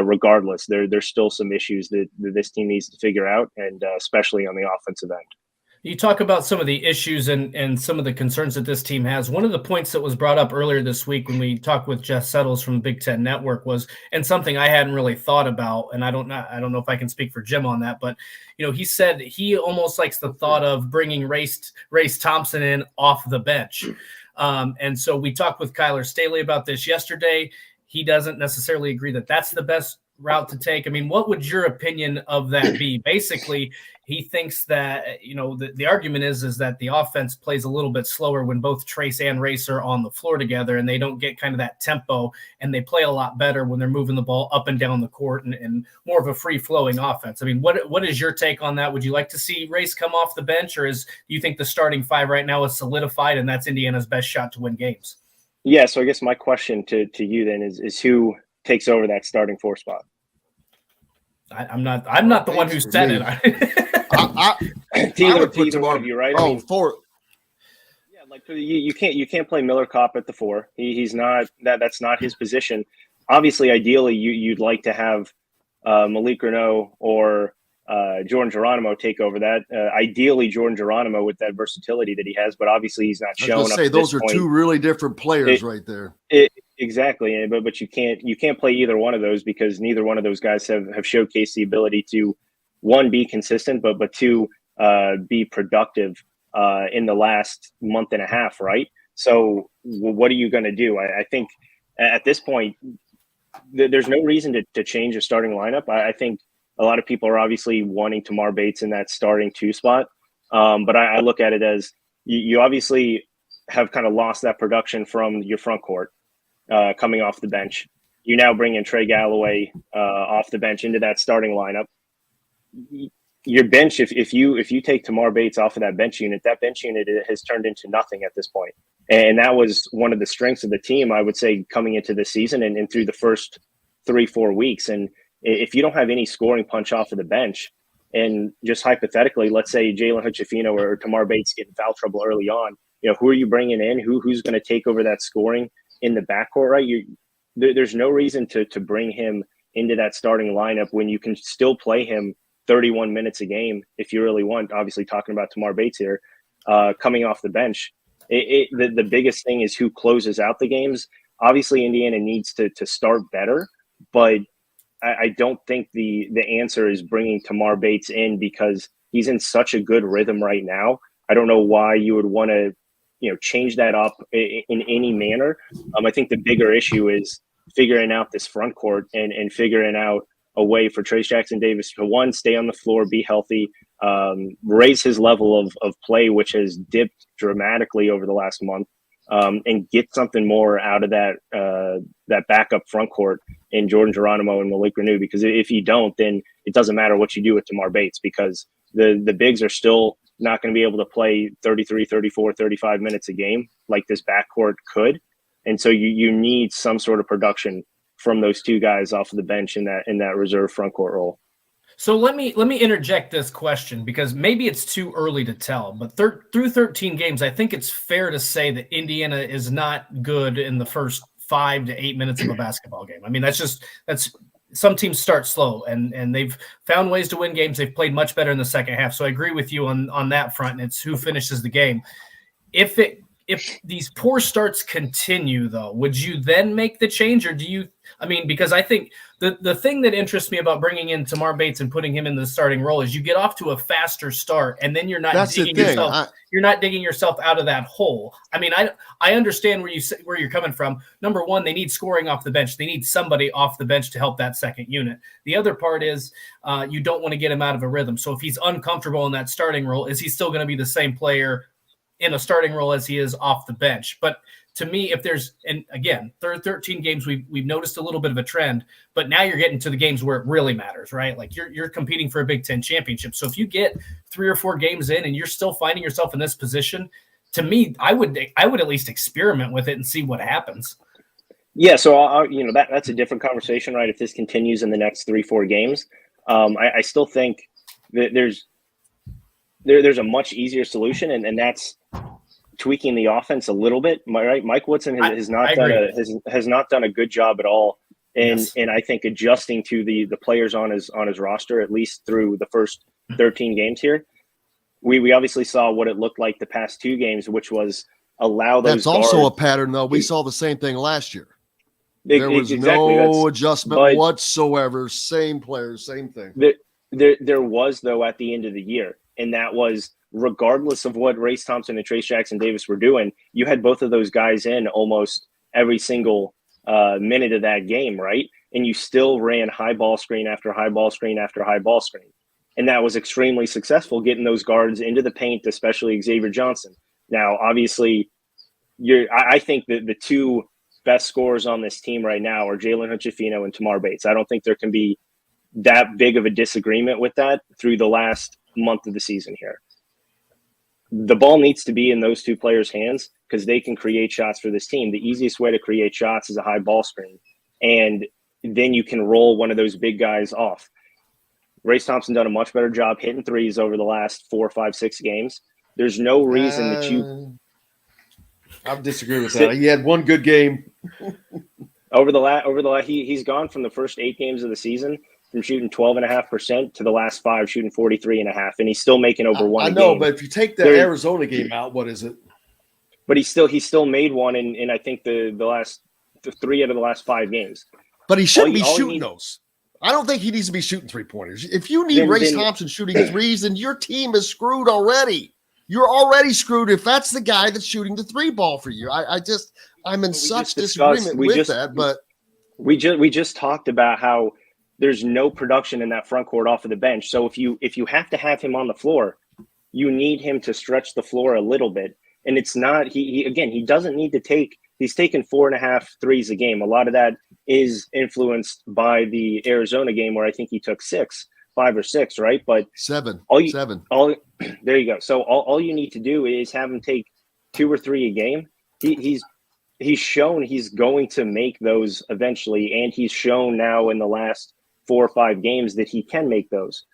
regardless, there's still some issues that this team needs to figure out, and especially on the offensive end. You talk about some of the issues and some of the concerns that this team has. One of the points that was brought up earlier this week when we talked with Jeff Settles from Big Ten Network was, and something I hadn't really thought about, and I don't know if I can speak for Jim on that, but he said he almost likes the thought of bringing Race Thompson in off the bench. And so we talked with Kyler Staley about this yesterday. He doesn't necessarily agree that that's the best route to take. I mean, what would your opinion of that be? Basically, he thinks that, the argument is that the offense plays a little bit slower when both Trace and Race are on the floor together, and they don't get kind of that tempo, and they play a lot better when they're moving the ball up and down the court and more of a free-flowing offense. I mean, what is your take on that? Would you like to see Race come off the bench, or do you think the starting five right now is solidified and that's Indiana's best shot to win games? Yeah, so I guess my question to you then is who takes over that starting four spot? I'm not the one who said it. Either one of you, right? Oh, four. Yeah, like you can't play Miller Kopp at the four. He's not that's not his position. Obviously, ideally, you'd like to have Malik Renaud or Jordan Geronimo take over that. Ideally, Jordan Geronimo with that versatility that he has, but obviously he's not shown. Those are two really different players right there. Exactly, but you can't play either one of those because neither one of those guys have showcased the ability to, one, be consistent, but two, be productive in the last month and a half, right? So what are you going to do? I think at this point, there's no reason to change a starting lineup. I think a lot of people are obviously wanting Tamar Bates in that starting two spot, but I look at it as you obviously have kind of lost that production from your front court. Coming off the bench, you now bring in Trey Galloway off the bench into that starting lineup. Your bench, if you take Tamar Bates off of that bench unit has turned into nothing at this point. And that was one of the strengths of the team, I would say, coming into the season and through the first 3-4 weeks. And if you don't have any scoring punch off of the bench, and just hypothetically, let's say Jalen Hood-Schifino or Tamar Bates get in foul trouble early on, who are you bringing in? Who's going to take over that scoring in the backcourt, right? There's no reason to bring him into that starting lineup when you can still play him 31 minutes a game if you really want. Obviously, talking about Tamar Bates here, coming off the bench. The biggest thing is who closes out the games. Obviously, Indiana needs to start better, but I don't think the answer is bringing Tamar Bates in because he's in such a good rhythm right now. I don't know why you would want to change that up in any manner. I think the bigger issue is figuring out this front court and figuring out a way for Trace Jackson Davis to, one, stay on the floor, be healthy, raise his level of play, which has dipped dramatically over the last month, and get something more out of that backup front court in Jordan Geronimo and Malik Renaud. Because if you don't, then it doesn't matter what you do with Tamar Bates because the bigs are still not going to be able to play 33, 34, 35 minutes a game like this backcourt could. And so you need some sort of production from those two guys off of the bench in that reserve front court role. So let me interject this question because maybe it's too early to tell, but through 13 games, I think it's fair to say that Indiana is not good in the first 5 to 8 minutes of a basketball game. I mean, that's some teams start slow and they've found ways to win games. They've played much better in the second half. So I agree with you on that front. And it's who finishes the game. If these poor starts continue though, would you then make the change or because I think the thing that interests me about bringing in Tamar Bates and putting him in the starting role is you get off to a faster start and then you're not digging yourself out of that hole. I mean, I understand where you're coming from. Number one, they need scoring off the bench. They need somebody off the bench to help that second unit. The other part is you don't want to get him out of a rhythm. So if he's uncomfortable in that starting role, is he still going to be the same player in a starting role as he is off the bench? But to me, if there's, and again, 13 games, we've noticed a little bit of a trend, but now you're getting to the games where it really matters, right? Like you're competing for a Big Ten championship. So if you get 3 or 4 games in and you're still finding yourself in this position, to me, I would at least experiment with it and see what happens. Yeah. So, that's a different conversation, right? If this continues in the next 3-4 games, I still think that there's a much easier solution and that's tweaking the offense a little bit, right? Mike Woodson has not done a good job at all, and I think adjusting to the players on his roster at least through the first 13 games here. we obviously saw what it looked like the past 2 games, which was allow those That's also a guards. pattern, though. We saw the same thing last year. There There was exactly, no adjustment but whatsoever. Same players, same thing. there was, though, at the end of the year, and that was regardless of what Race Thompson and Trace Jackson Davis were doing, you had both of those guys in almost every single minute of that game, right? And you still ran high ball screen after high ball screen after high ball screen. And that was extremely successful, getting those guards into the paint, especially Xavier Johnson. Now, obviously, I think that the 2 best scorers on this team right now are Jalen Hood-Schifino and Tamar Bates. I don't think there can be that big of a disagreement with that through the last month of the season here. The ball needs to be in those 2 players' hands because they can create shots for this team. The easiest way to create shots is a high ball screen, and then you can roll one of those big guys off. Race Thompson done a much better job hitting threes over the last 4, 5, 6 games. There's no reason that you. I disagree with that. He had one good game. over the last, he's gone from the first 8 games of the season from shooting 12.5% to the last 5 shooting 43.5%, and he's still making over one. I know, but if you take that Arizona game out, what is it? But he still made one in I think the last 3 out of the last 5 games. But he shouldn't be shooting those. I don't think he needs to be shooting 3-pointers. If you need Race Thompson shooting threes, then your team is screwed already. You're already screwed if that's the guy that's shooting the 3 ball for you. I'm in such disagreement with that. But we just talked about how there's no production in that front court off of the bench. So if you have to have him on the floor, you need him to stretch the floor a little bit. And it's not he doesn't need to take. He's taken 4.5 threes a game. A lot of that is influenced by the Arizona game where I think he took 5 or 6, right? But 7. There you go. So all you need to do is have him take 2 or 3 a game. He's shown he's going to make those eventually, and he's shown now in the last 4 or 5 games that he can make those.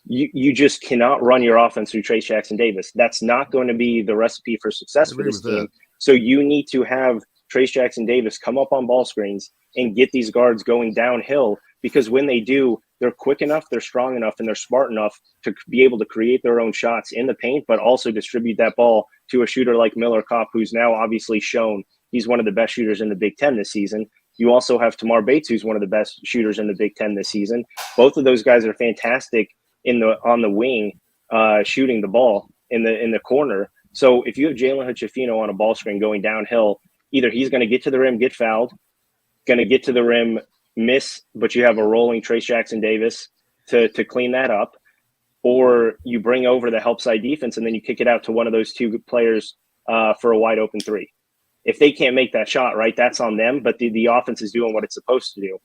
You just cannot run your offense through Trace Jackson Davis. That's not going to be the recipe for success for this team. So you need to have Trace Jackson Davis come up on ball screens and get these guards going downhill, because when they do, they're quick enough, they're strong enough, and they're smart enough to be able to create their own shots in the paint, but also distribute that ball to a shooter like Miller Kopp, who's now obviously shown he's one of the best shooters in the Big Ten this season. You also have Tamar Bates, who's one of the best shooters in the Big Ten this season. Both of those guys are fantastic on the wing, shooting the ball in the corner. So if you have Jalen Hood-Schifino on a ball screen going downhill, either he's going to get to the rim, get fouled, going to get to the rim, miss, but you have a rolling Trace Jackson Davis to clean that up, or you bring over the help side defense and then you kick it out to one of those 2 players for a wide open 3. If they can't make that shot, right, that's on them, but the offense is doing what it's supposed to do.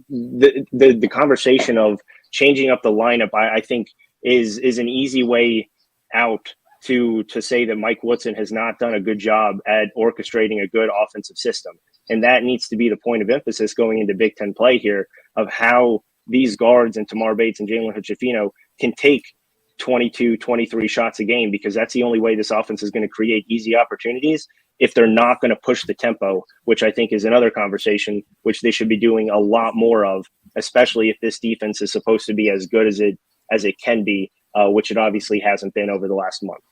The conversation of changing up the lineup, I think, is an easy way out to say that Mike Woodson has not done a good job at orchestrating a good offensive system. And that needs to be the point of emphasis going into Big Ten play here, of how these guards and Tamar Bates and Jalen Hood-Schifino can take 22, 23 shots a game, because that's the only way this offense is going to create easy opportunities if they're not going to push the tempo, which I think is another conversation, which they should be doing a lot more of, especially if this defense is supposed to be as good as it can be, which it obviously hasn't been over the last month.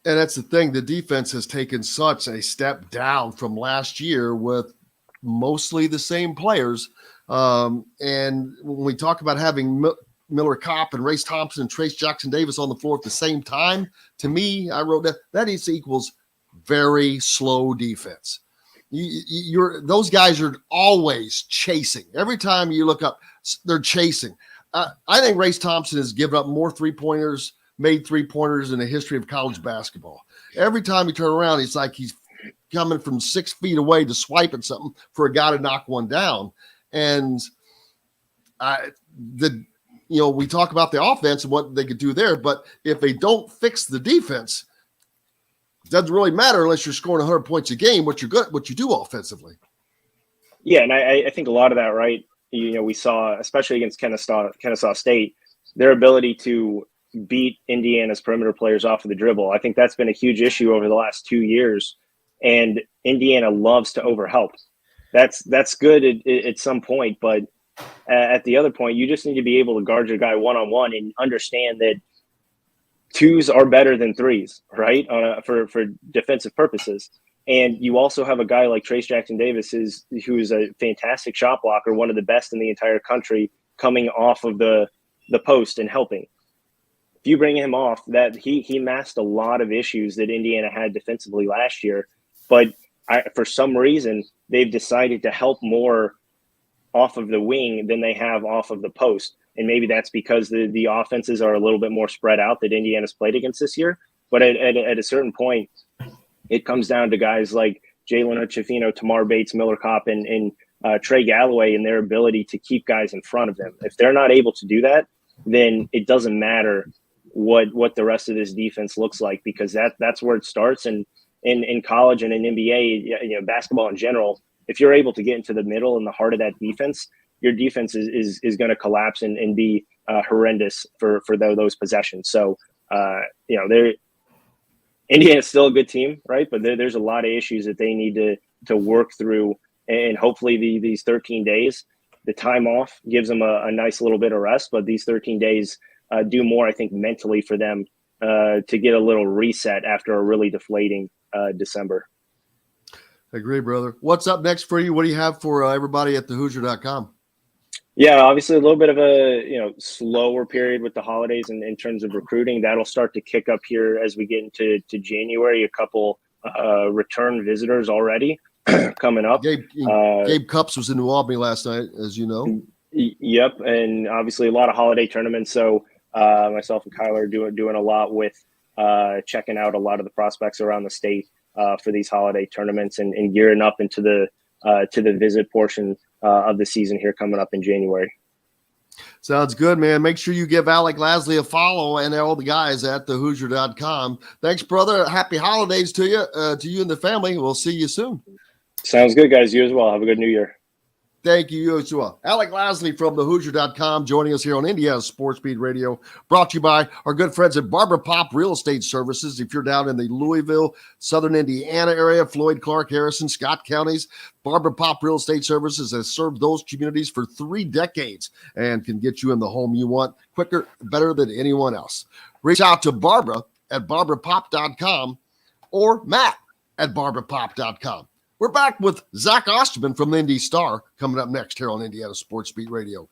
And that's the thing. The defense has taken such a step down from last year with mostly the same players. And when we talk about having Miller Kopp and Race Thompson and Trace Jackson Davis on the floor at the same time, to me, I wrote that equals very slow defense. Those guys are always chasing. Every time you look up, they're chasing. I think Race Thompson has given up more made 3-pointers in the history of college basketball. Every time you turn around, it's like he's coming from 6 feet away to swipe at something for a guy to knock one down. And we talk about the offense and what they could do there, but if they don't fix the defense, it doesn't really matter unless you're scoring 100 points a game, what you do offensively. Yeah, and I think a lot of that, right, we saw, especially against Kennesaw State, their ability to beat Indiana's perimeter players off of the dribble. I think that's been a huge issue over the last 2 years, and Indiana loves to overhelp. That's good at some point, but at the other point, you just need to be able to guard your guy one-on-one and understand that twos are better than threes, right? For defensive purposes. And you also have a guy like Trace Jackson Davis, who's a fantastic shot blocker, one of the best in the entire country, coming off of the post and helping. If you bring him off, that he masked a lot of issues that Indiana had defensively last year. But for some reason, they've decided to help more off of the wing than they have off of the post. And maybe that's because the offenses are a little bit more spread out that Indiana's played against this year. But at a certain point, it comes down to guys like Jalen Ochefino, Tamar Bates, Miller Kopp, and Trey Galloway and their ability to keep guys in front of them. If they're not able to do that, then it doesn't matter what the rest of this defense looks like, because that's where it starts. And in college and in NBA, basketball in general, if you're able to get into the middle and the heart of that defense, your defense is going to collapse and be horrendous for those possessions. So, Indiana's still a good team, right? But there's a lot of issues that they need to work through, and hopefully these 13 days, the time off gives them a nice little bit of rest. But these 13 days do more, I think, mentally for them to get a little reset after a really deflating December. I agree, brother. What's up next for you? What do you have for everybody at thehoosier.com? Yeah, obviously a little bit of a slower period with the holidays in terms of recruiting. That'll start to kick up here as we get into January. A couple return visitors already coming up. Gabe Cups was in New Albany last night, as you know. Yep, and obviously a lot of holiday tournaments. So myself and Kyler are doing a lot with checking out a lot of the prospects around the state for these holiday tournaments and gearing up into the visit portion of the season here coming up in January. Sounds good, man. Make sure you give Alec Lasley a follow and all the guys at thehoosier.com. Thanks, brother. Happy holidays to you and the family. We'll see you soon. Sounds good, guys. You as well. Have a good New Year. Thank you as well. Alec Lasley from thehoosier.com joining us here on Indiana Sports Beat Radio, brought to you by our good friends at Barbara Pop Real Estate Services. If you're down in the Louisville, Southern Indiana area, Floyd, Clark, Harrison, Scott counties, Barbara Pop Real Estate Services has served those communities for 3 decades and can get you in the home you want quicker, better than anyone else. Reach out to Barbara at barbarapop.com or Matt at barbarapop.com. We're back with Zach Osterman from the Indy Star coming up next here on Indiana Sports Beat Radio.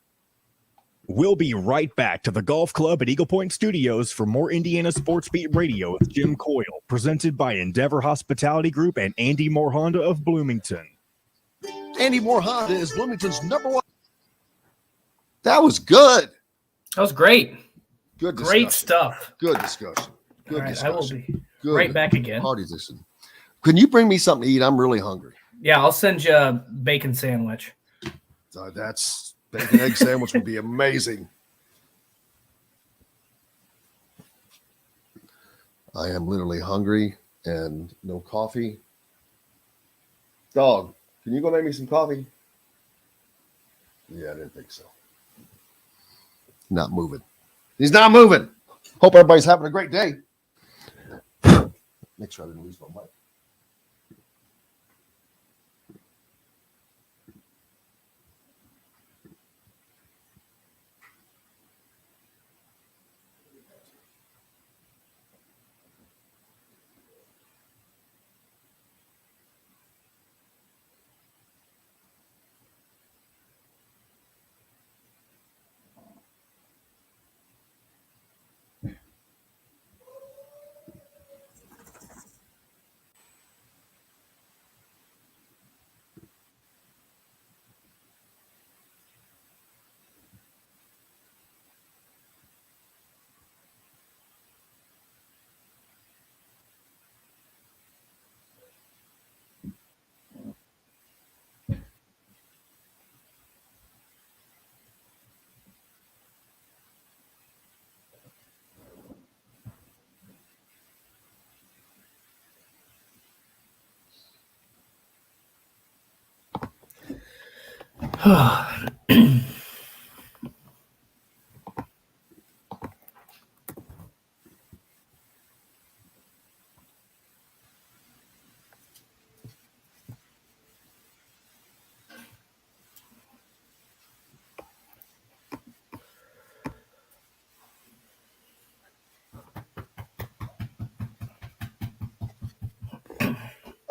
We'll be right back to the golf club at Eagle Point Studios for more Indiana Sports Beat Radio with Jim Coyle, presented by Endeavor Hospitality Group and Andy Moore Honda of Bloomington. Andy Moore Honda is Bloomington's #1. That was good. That was great. Good discussion. Great stuff. Good discussion. Good All right, discussion. I will be Good right back again. Party discussion. Can you bring me something to eat? I'm really hungry. Yeah, I'll send you a bacon sandwich. That's bacon egg sandwich would be amazing. I am literally hungry and no coffee. Dog, can you go make me some coffee? Yeah, I didn't think so. Not moving. He's not moving. Hope everybody's having a great day. Make sure I didn't lose my mic.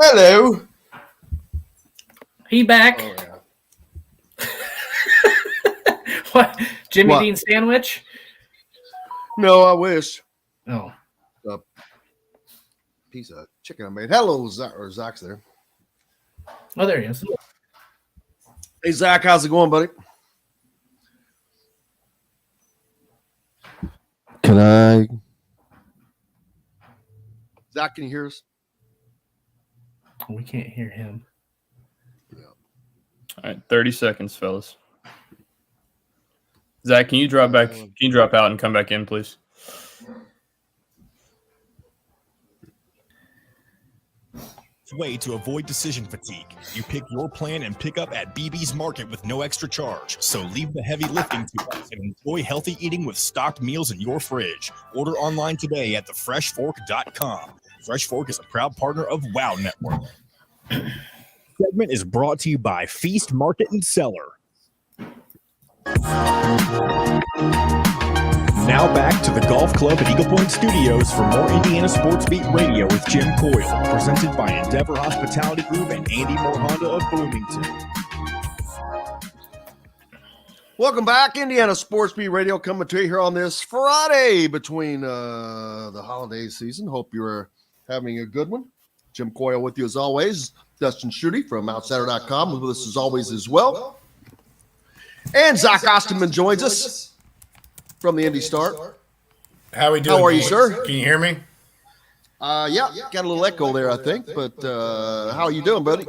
Hello. He back. Oh, yeah. What? Jimmy What? Dean sandwich? No, I wish. Oh. A piece of chicken I made. Hello, Zach, or Zach's there. Oh, there he is. Hey, Zach, how's it going, buddy? Can I? Zach, can you hear us? We can't hear him. All right, 30 seconds, fellas. Zach, can you drop back? Can you drop out and come back in, please? Way to avoid decision fatigue. You pick your plan and pick up at BB's Market with no extra charge. So leave the heavy lifting to us and enjoy healthy eating with stocked meals in your fridge. Order online today at thefreshfork.com. Fresh Fork is a proud partner of WOW Network. Segment is brought to you by Feast Market and Cellar. Now back to the Golf Club at Eagle Point Studios for more Indiana Sports Beat Radio with Jim Coyle, presented by Endeavor Hospitality Group and Andy Moore Honda of Bloomington. Welcome back, Indiana Sports Beat Radio, coming to you here on this Friday between the holiday season. Hope you're having a good one. Jim Coyle with you as always. Dustin Schutte from Outsider.com with us as always as well. And Zach Osterman joins us from the Indy Star. How we doing? How are you, sir? Can you hear me? Yeah, got a little echo there, I think. But how are you doing, buddy?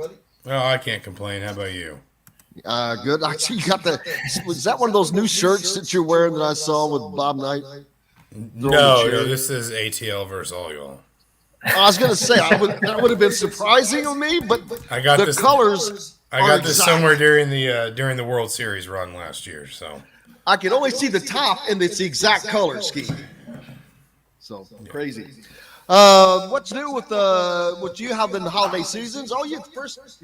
Oh, I can't complain. How about you? Good. I see you got the. Was that one of those new shirts that you're wearing that I saw with Bob Knight? No, this is ATL versus all y'all. I was going to say that would have been surprising of me, but I got the this, colors. I got this somewhere during the World Series run last year. So I could only see the top, and it's the exact color scheme. So crazy. What's new with you? How been the holiday seasons? Oh, you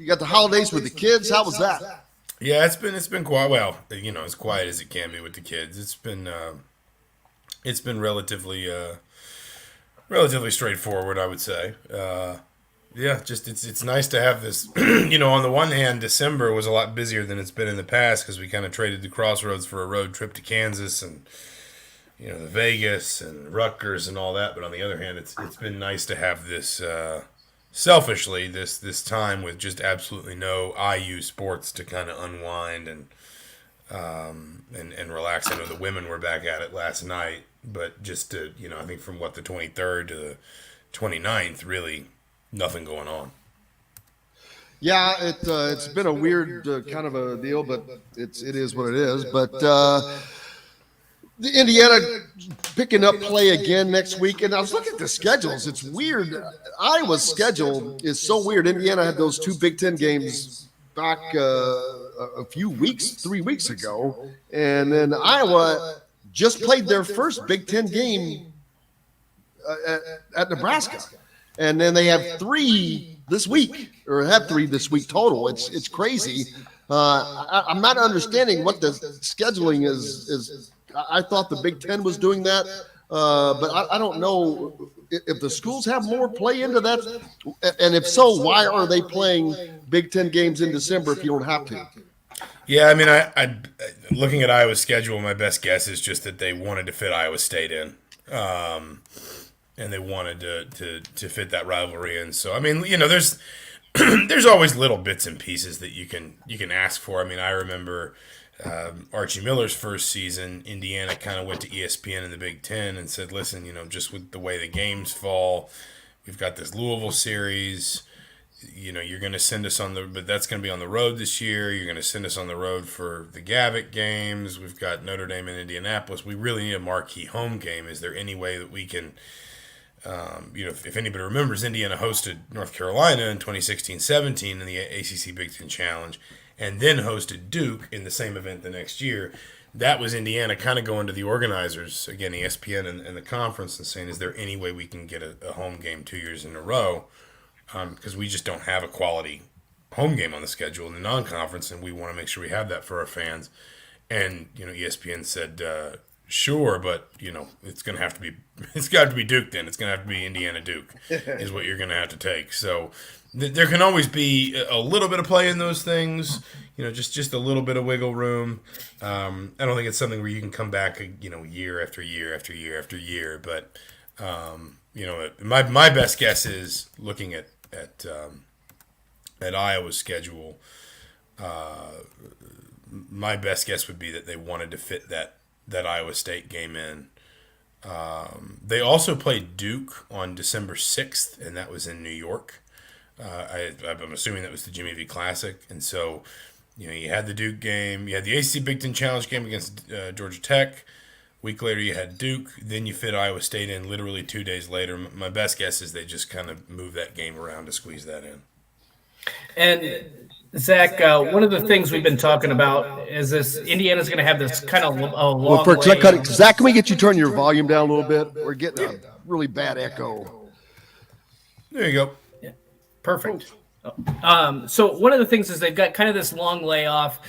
got the holidays with the kids. How was that? Yeah, it's been quiet. Well, as quiet as it can be with the kids. It's been relatively straightforward, I would say. Yeah, just it's nice to have this. On the one hand, December was a lot busier than it's been in the past because we kind of traded the Crossroads for a road trip to Kansas and the Vegas and Rutgers and all that. But on the other hand, it's been nice to have this selfishly this time with just absolutely no IU sports to kind of unwind and relax. I know the women were back at it last night, but just to I think from the 23rd to the 29th, really nothing going on. Yeah, it's been a weird kind of a deal, but it is what it is. But the Indiana picking up play again next week, and I was looking at the schedules. It's weird. Iowa's schedule is so weird. Indiana had those 2 Big Ten games back a few weeks, 3 weeks ago, and then Iowa just played their first Big Ten game at Nebraska. And then they have 3 this week, or have 3 this week total. It's crazy. I'm not understanding what the scheduling is. I thought the Big Ten was doing that, but I don't know if the schools have more play into that. And if so, why are they playing Big Ten games in December if you don't have to? Yeah, I mean, I looking at Iowa's schedule, my best guess is just that they wanted to fit Iowa State in. And they wanted to fit that rivalry in. So I mean, there's there's always little bits and pieces that you can ask for. I mean, I remember Archie Miller's first season. Indiana kind of went to ESPN in the Big Ten and said, "Listen, just with the way the games fall, we've got this Louisville series. You're going to send us but that's going to be on the road this year. You're going to send us on the road for the Gavitt games. We've got Notre Dame and Indianapolis. We really need a marquee home game. Is there any way that we can?" If anybody remembers, Indiana hosted North Carolina in 2016-17 in the ACC Big Ten Challenge, and then hosted Duke in the same event the next year. That was Indiana kind of going to the organizers, again, ESPN and the conference, and saying, is there any way we can get a home game 2 years in a row? Because we just don't have a quality home game on the schedule in the non-conference, and we want to make sure we have that for our fans. And, ESPN said, Sure, but it's going to have to be it's got to be Duke. Then it's going to have to be Indiana Duke is what you're going to have to take. So there can always be a little bit of play in those things. Just a little bit of wiggle room. I don't think it's something where you can come back year after year after year after year. But my best guess is looking at Iowa's schedule. My best guess would be that they wanted to fit that Iowa State game in. They also played Duke on December 6th, and that was in New York. I'm assuming that was the Jimmy V Classic. And so, you had the Duke game. You had the ACC Big Ten Challenge game against Georgia Tech. Week later, you had Duke. Then you fit Iowa State in literally 2 days later. My best guess is they just kind of moved that game around to squeeze that in. And Zach, one of the things we've been talking about is this: Indiana's going to have this kind of long way. Zach, can we get you to turn your volume down a little bit? We're getting a really bad echo. There you go. Yeah. Perfect. So one of the things is they've got kind of this long layoff.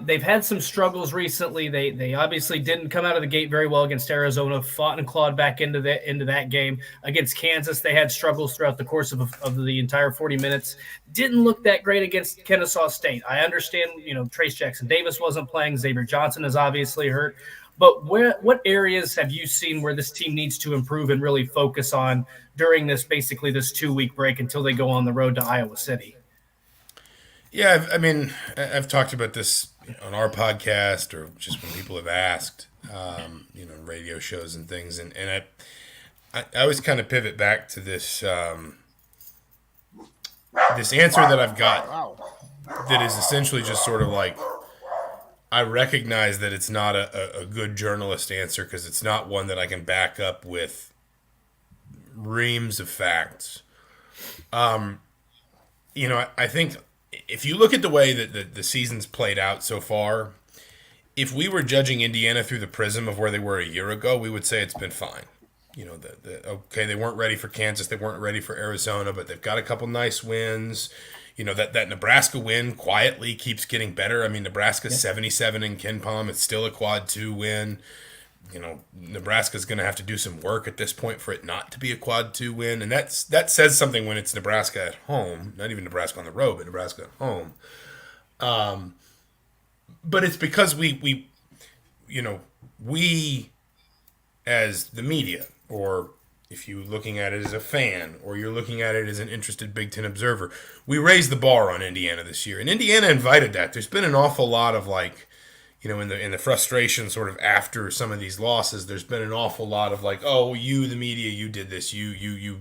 They've had some struggles recently. They obviously didn't come out of the gate very well against Arizona, fought and clawed back into that game. Against Kansas, they had struggles throughout the course of the entire 40 minutes. Didn't look that great against Kennesaw State. I understand, Trace Jackson Davis wasn't playing. Xavier Johnson is obviously hurt. But what areas have you seen where this team needs to improve and really focus on during this 2-week break until they go on the road to Iowa City? Yeah, I've talked about this on our podcast or just when people have asked, radio shows and things, and I always kind of pivot back to this this answer that I've got that is essentially just sort of like, I recognize that it's not a good journalist answer because it's not one that I can back up with reams of facts. I think if you look at the way that the season's played out so far, if we were judging Indiana through the prism of where they were a year ago, we would say it's been fine. Okay, they weren't ready for Kansas, they weren't ready for Arizona, but they've got a couple nice wins. That Nebraska win quietly keeps getting better. Nebraska's 77 in KenPom. It's still a quad 2 win. Nebraska's going to have to do some work at this point for it not to be a quad 2 win. And that says something when it's Nebraska at home. Not even Nebraska on the road, but Nebraska at home. But it's because we as the media, or if you're looking at it as a fan, or you're looking at it as an interested Big Ten observer, we raised the bar on Indiana this year. And Indiana invited that. There's been an awful lot of in the frustration sort of after some of these losses, there's been an awful lot of you, the media, you did this, you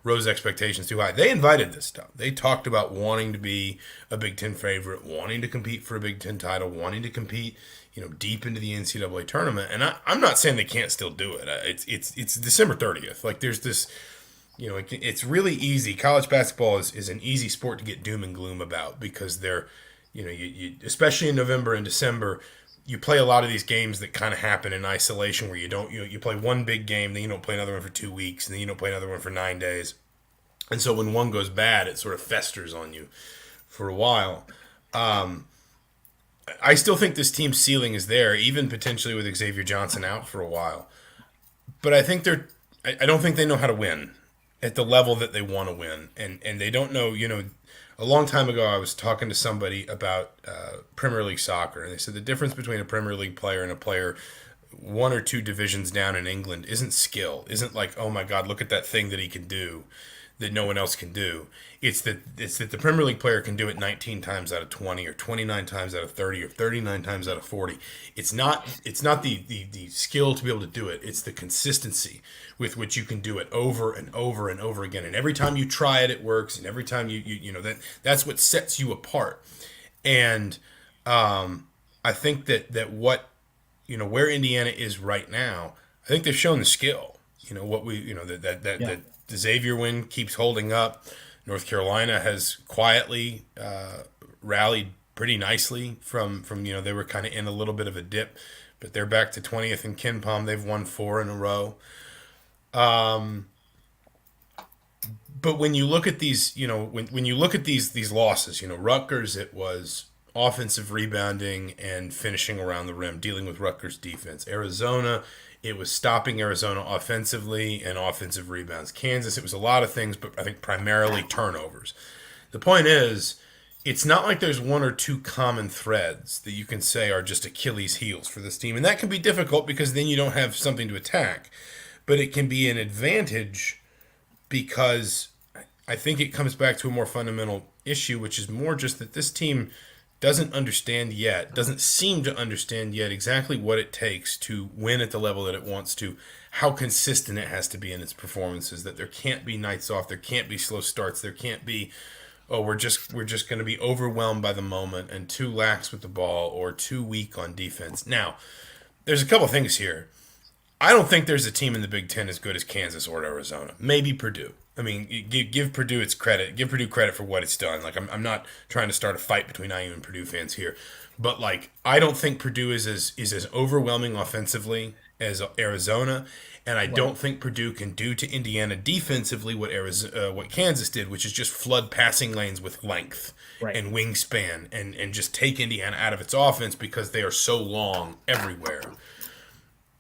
rose expectations too high. They invited this stuff. They talked about wanting to be a Big Ten favorite, wanting to compete for a Big Ten title, wanting to compete deep into the NCAA tournament. And I'm not saying they can't still do it. It's December 30th. There's this, it's really easy. College basketball is an easy sport to get doom and gloom about because they're, you especially in November and December, you play a lot of these games that kind of happen in isolation where you play one big game, then you don't play another one for 2 weeks, and then you don't play another one for 9 days. And so when one goes bad, it sort of festers on you for a while. I still think this team's ceiling is there, even potentially with Xavier Johnson out for a while. But I think I don't think they know how to win at the level that they want to win. And they don't know, a long time ago I was talking to somebody about Premier League soccer, and they said the difference between a Premier League player and a player 1 or 2 divisions down in England isn't skill, isn't oh my God, look at that thing that he can do that no one else can do. It's that the Premier League player can do it 19 times out of 20 or 29 times out of 30 or 39 times out of 40. It's not the skill to be able to do it. It's the consistency with which you can do it over and over and over again. And every time you try it, it works. And every time that's what sets you apart. And I think that what where Indiana is right now, I think they've shown the skill. That the Xavier win keeps holding up. North Carolina has quietly rallied pretty nicely from they were kind of in a little bit of a dip, but they're back to 20th in KenPom. They've won 4 in a row. But when you look at these, when you look at these losses, Rutgers, it was offensive rebounding and finishing around the rim, dealing with Rutgers defense. Arizona, it was stopping Arizona offensively and offensive rebounds. Kansas, it was a lot of things, but I think primarily turnovers. The point is, it's not like there's one or two common threads that you can say are just Achilles heels for this team. And that can be difficult because then you don't have something to attack. But it can be an advantage because I think it comes back to a more fundamental issue, which is more just that this team doesn't seem to understand yet exactly what it takes to win at the level that it wants to, how consistent it has to be in its performances, that there can't be nights off, there can't be slow starts, there can't be, we're just going to be overwhelmed by the moment and too lax with the ball or too weak on defense. Now, there's a couple things here. I don't think there's a team in the Big Ten as good as Kansas or Arizona. Maybe Purdue. I mean, give Purdue its credit. Give Purdue credit for what it's done. Like, I'm not trying to start a fight between IU and Purdue fans here, but like, I don't think Purdue is as overwhelming offensively as Arizona, and I don't think Purdue can do to Indiana defensively what Kansas did, which is just flood passing lanes with length and wingspan, and just take Indiana out of its offense because they are so long everywhere.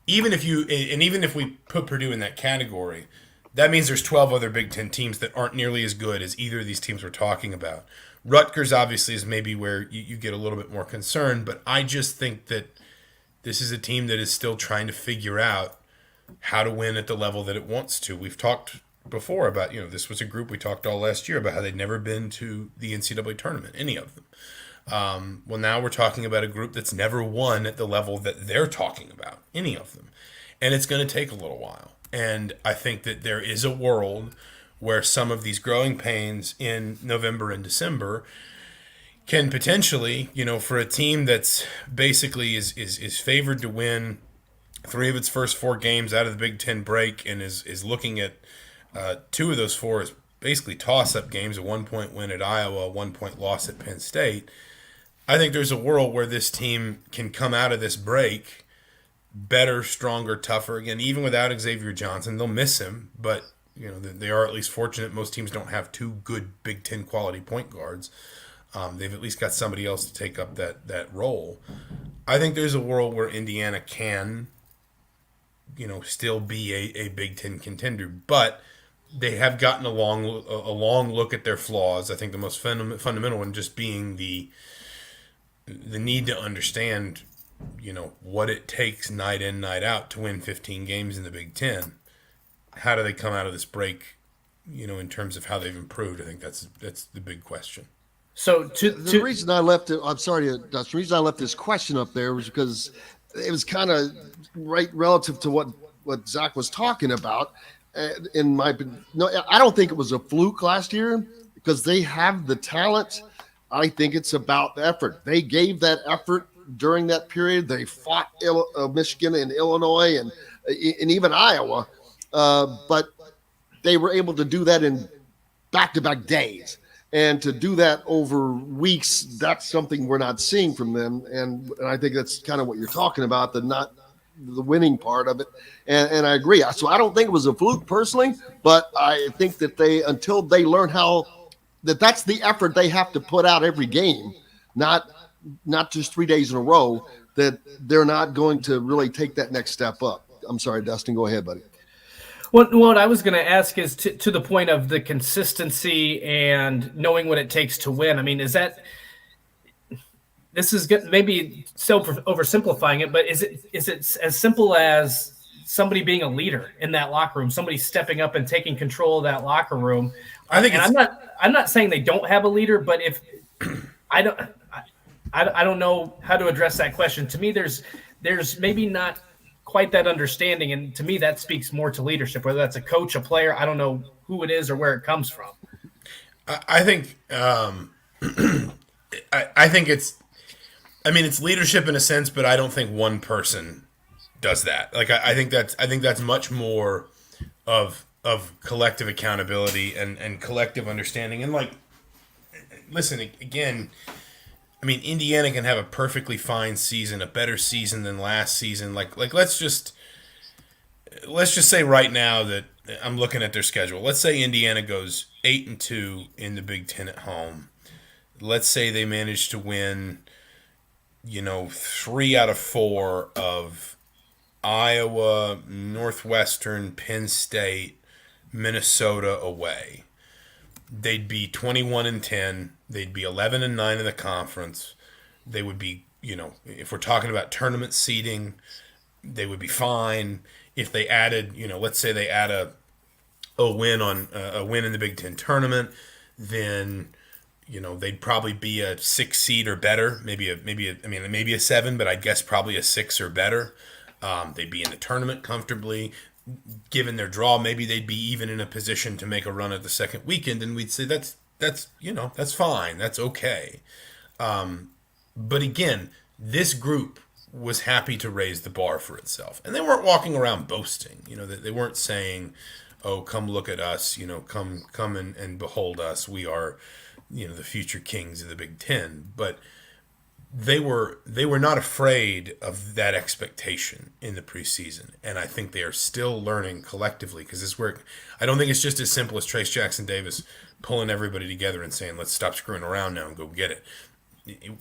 Even if we put Purdue in that category, that means there's 12 other Big Ten teams that aren't nearly as good as either of these teams we're talking about. Rutgers obviously is maybe where you get a little bit more concerned, but I just think that this is a team that is still trying to figure out how to win at the level that it wants to. We've talked before about, this was a group we talked all last year about how they'd never been to the NCAA tournament, any of them. Well, now we're talking about a group that's never won at the level that they're talking about, any of them. And it's going to take a little while. And I think that there is a world where some of these growing pains in November and December can potentially, for a team that's basically is favored to win 3 of its first 4 games out of the Big Ten break and is looking at 2 of those 4 as basically toss-up games, a 1-point win at Iowa, a 1-point loss at Penn State. I think there's a world where this team can come out of this break better, stronger, tougher. Again, even without Xavier Johnson, they'll miss him, but they are at least fortunate. Most teams don't have 2 good Big Ten quality point guards. They've at least got somebody else to take up that role. I think there's a world where Indiana can, still be a Big Ten contender, but they have gotten a long look at their flaws. I think the most fundamental one just being the need to understand, what it takes night in, night out to win 15 games in the Big Ten. How do they come out of this break, in terms of how they've improved? I think that's the big question. So the reason I left it, I'm sorry, Dustin, the reason I left this question up there was because it was kind of right relative to what Zach was talking about. No, I don't think it was a fluke last year because they have the talent. I think it's about the effort. They gave that effort during that period. They fought Michigan and Illinois and even Iowa, but they were able to do that in back-to-back days. And to do that over weeks, that's something we're not seeing from them. And I think that's kind of what you're talking about, the winning part of it. And I agree. So I don't think it was a fluke personally, but I think that until they learn that's the effort they have to put out every game, not just 3 days in a row, that they're not going to really take that next step up. I'm sorry, Dustin, go ahead, buddy. What I was going to ask is to the point of the consistency and knowing what it takes to win. I mean, this is maybe so oversimplifying it, but is it as simple as somebody being a leader in that locker room, somebody stepping up and taking control of that locker room? I'm not saying they don't have a leader, but if I don't know how to address that question. To me, there's maybe not quite that understanding, and to me that speaks more to leadership, whether that's a coach, a player. I don't know who it is or where it comes from. I think I think it's leadership in a sense, but I don't think one person does that. Like I think that's much more of collective accountability and collective understanding. And like, listen, again, I mean, Indiana can have a perfectly fine season, a better season than last season. Like let's just say right now that I'm looking at their schedule. Let's say Indiana goes 8-2 in the Big Ten at home. Let's say they manage to win 3 out of 4 of Iowa, Northwestern, Penn State, Minnesota away, they'd be 21-10. They'd be 11-9 in the conference. They would be, if we're talking about tournament seeding, they would be fine. If they added, let's say they add a win in the Big Ten tournament, then they'd probably be a 6 seed or better, maybe a 7, but I'd guess probably a 6 or better. They'd be in the tournament comfortably. Given their draw, maybe they'd be even in a position to make a run at the second weekend, and we'd say that's fine, that's okay. But again, this group was happy to raise the bar for itself, and they weren't walking around boasting. They weren't saying, "Oh, come look at us," come and behold us. We are, the future kings of the Big Ten. But they were not afraid of that expectation in the preseason, and I think they are still learning collectively, because this work. I don't think it's just as simple as Trace Jackson Davis pulling everybody together and saying, "Let's stop screwing around now and go get it."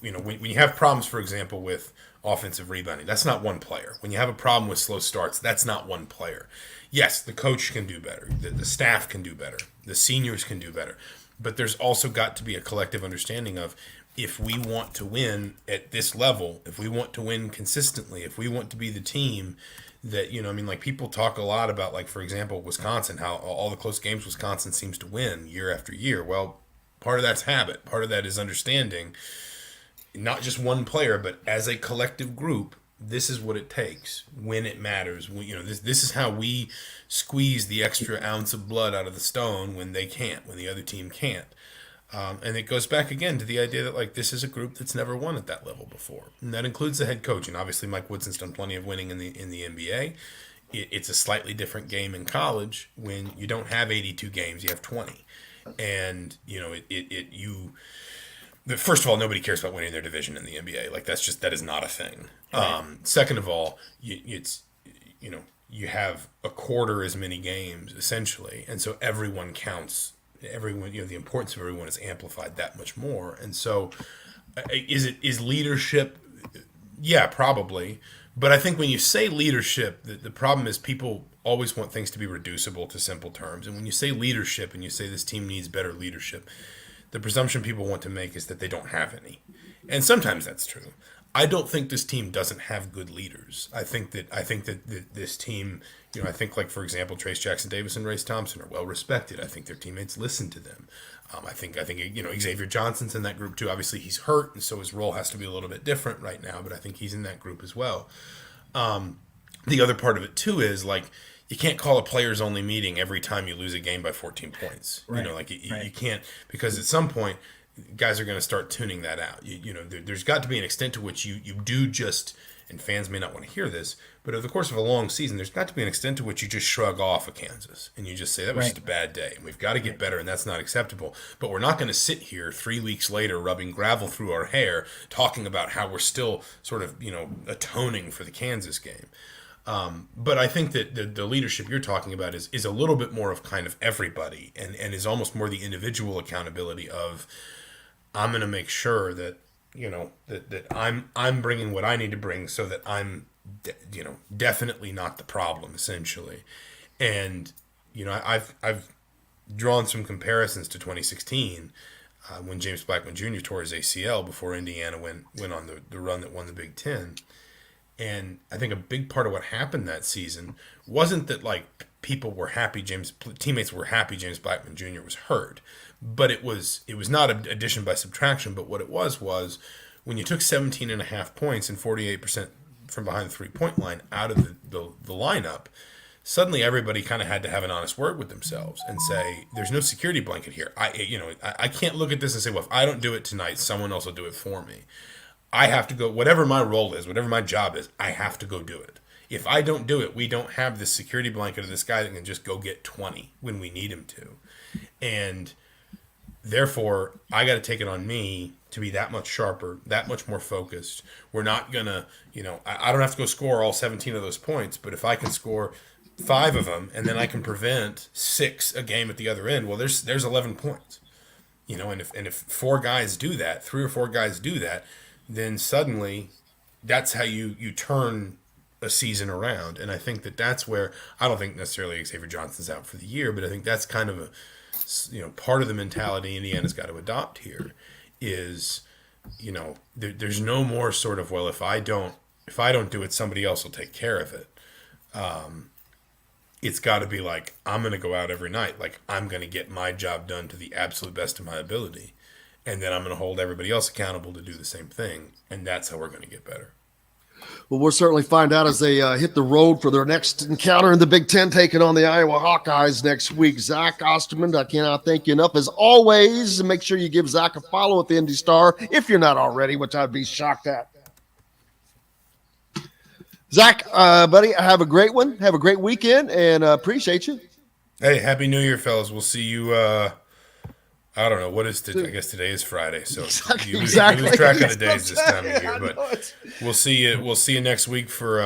When you have problems, for example, with offensive rebounding, that's not one player. When you have a problem with slow starts, that's not one player. Yes, the coach can do better. The staff can do better. The seniors can do better. But there's also got to be a collective understanding of, if we want to win at this level, if we want to win consistently, if we want to be the team that, people talk a lot about, for example, Wisconsin, how all the close games Wisconsin seems to win year after year. Well, part of that's habit. Part of that is understanding not just one player, but as a collective group, this is what it takes when it matters. This is how we squeeze the extra ounce of blood out of the stone when they can't, when the other team can't. And it goes back again to the idea that this is a group that's never won at that level before, and that includes the head coach. And obviously, Mike Woodson's done plenty of winning in the NBA. It's a slightly different game in college when you don't have 82 games, you have 20, and First of all, nobody cares about winning their division in the NBA. That is not a thing. Second of all, you have a quarter as many games essentially, and so everyone counts. Everyone, the importance of everyone is amplified that much more. And so, is leadership? Yeah, probably. But I think when you say leadership, the problem is people always want things to be reducible to simple terms. And when you say leadership and you say this team needs better leadership, the presumption people want to make is that they don't have any. And sometimes that's true. I don't think this team doesn't have good leaders. I think that this team, I think, for example, Trace Jackson Davis and Race Thompson are well respected. I think their teammates listen to them. I think Xavier Johnson's in that group too. Obviously he's hurt, and so his role has to be a little bit different right now, but I think he's in that group as well. The other part of it too is you can't call a players only meeting every time you lose a game by 14 points. Right. You can't, because at some point guys are going to start tuning that out. There's got to be an extent to which you do just, and fans may not want to hear this, but over the course of a long season, there's got to be an extent to which you just shrug off a Kansas and you just say that was just a bad day and we've got to get better and that's not acceptable. But we're not going to sit here 3 weeks later rubbing gravel through our hair talking about how we're still sort of atoning for the Kansas game. But I think that the leadership you're talking about is a little bit more of kind of everybody and is almost more the individual accountability of, I'm going to make sure that that I'm bringing what I need to bring so that I'm definitely not the problem essentially. And I've drawn some comparisons to 2016 when James Blackman Jr. tore his ACL before Indiana went on the run that won the Big Ten. And I think a big part of what happened that season wasn't that people were happy, teammates were happy James Blackman Jr. was hurt, but it was not addition by subtraction. But what it was when you took 17.5 points and 48% from behind the 3-point line out of the lineup, suddenly everybody kind of had to have an honest word with themselves and say, there's no security blanket here. I can't look at this and say, well, if I don't do it tonight, someone else will do it for me. I have to go, whatever my role is, whatever my job is, I have to go do it. If I don't do it, we don't have this security blanket of this guy that can just go get 20 when we need him to. And therefore, I got to take it on me to be that much sharper, that much more focused. We're not going to, I don't have to go score all 17 of those points, but if I can score 5 of them and then I can prevent 6 a game at the other end, well, there's 11 points. And if 4 guys do that, 3 or 4 guys do that, then suddenly that's how you turn a season around. And I think that's where I don't think necessarily Xavier Johnson's out for the year, but I think that's kind of part of the mentality Indiana's got to adopt here is, there's no more sort of, well, if I don't do it, somebody else will take care of it. It's got to be like, I'm going to go out every night. Like, I'm going to get my job done to the absolute best of my ability. And then I'm going to hold everybody else accountable to do the same thing. And that's how we're going to get better. Well, we'll certainly find out as they hit the road for their next encounter in the Big Ten, taking on the Iowa Hawkeyes next week. Zach Osterman, I cannot thank you enough. As always, make sure you give Zach a follow at the Indy Star if you're not already, which I'd be shocked at. Zach, buddy, have a great one. Have a great weekend, and appreciate you. Hey, Happy New Year, fellas. We'll see you. I don't know. What is today? I guess today is Friday, so you lose track of the days this time of year. But we'll see you. We'll see you next week for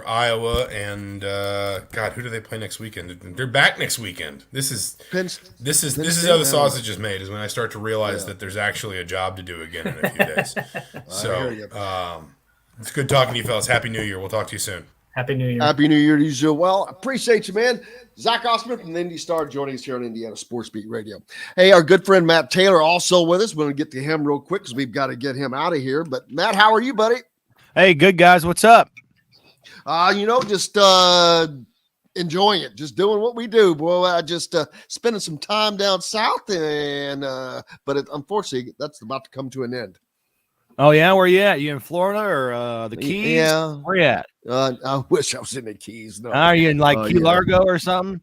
Iowa. And God, who do they play next weekend? They're back next weekend. This is how the sausage is made. Is when I start to realize that there's actually a job to do again in a few days. So it's good talking to you, fellas. Happy New Year. We'll talk to you soon. Happy New Year. Happy New Year to you. Well, appreciate you, man. Zach Osterman from the Indy Star joining us here on Indiana Sports Beat Radio. Hey, our good friend Matt Taylor also with us. We're going to get to him real quick because we've got to get him out of here. But Matt, how are you, buddy? Hey, good guys. What's up? Just enjoying it, just doing what we do, boy. Just spending some time down south, but unfortunately, that's about to come to an end. Oh yeah, where you at? You in Florida or the Keys? Yeah, where you at? I wish I was in the Keys. No, are you in Key Largo or something?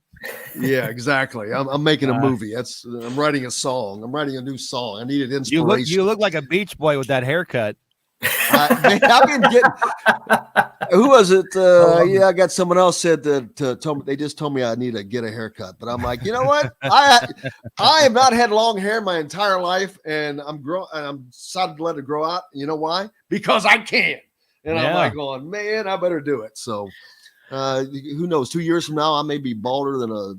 Yeah, exactly. I'm making a movie. I'm writing a song. I'm writing a new song. I needed inspiration. You look like a beach boy with that haircut. I've been getting. Who was it? I got someone else said that told me, they just told me I need to get a haircut, but I'm like, you know what? I have not had long hair my entire life, and I'm decided to let it grow out. You know why? Because I can. And I'm like going, man, I better do it. So who knows? 2 years from now, I may be balder than a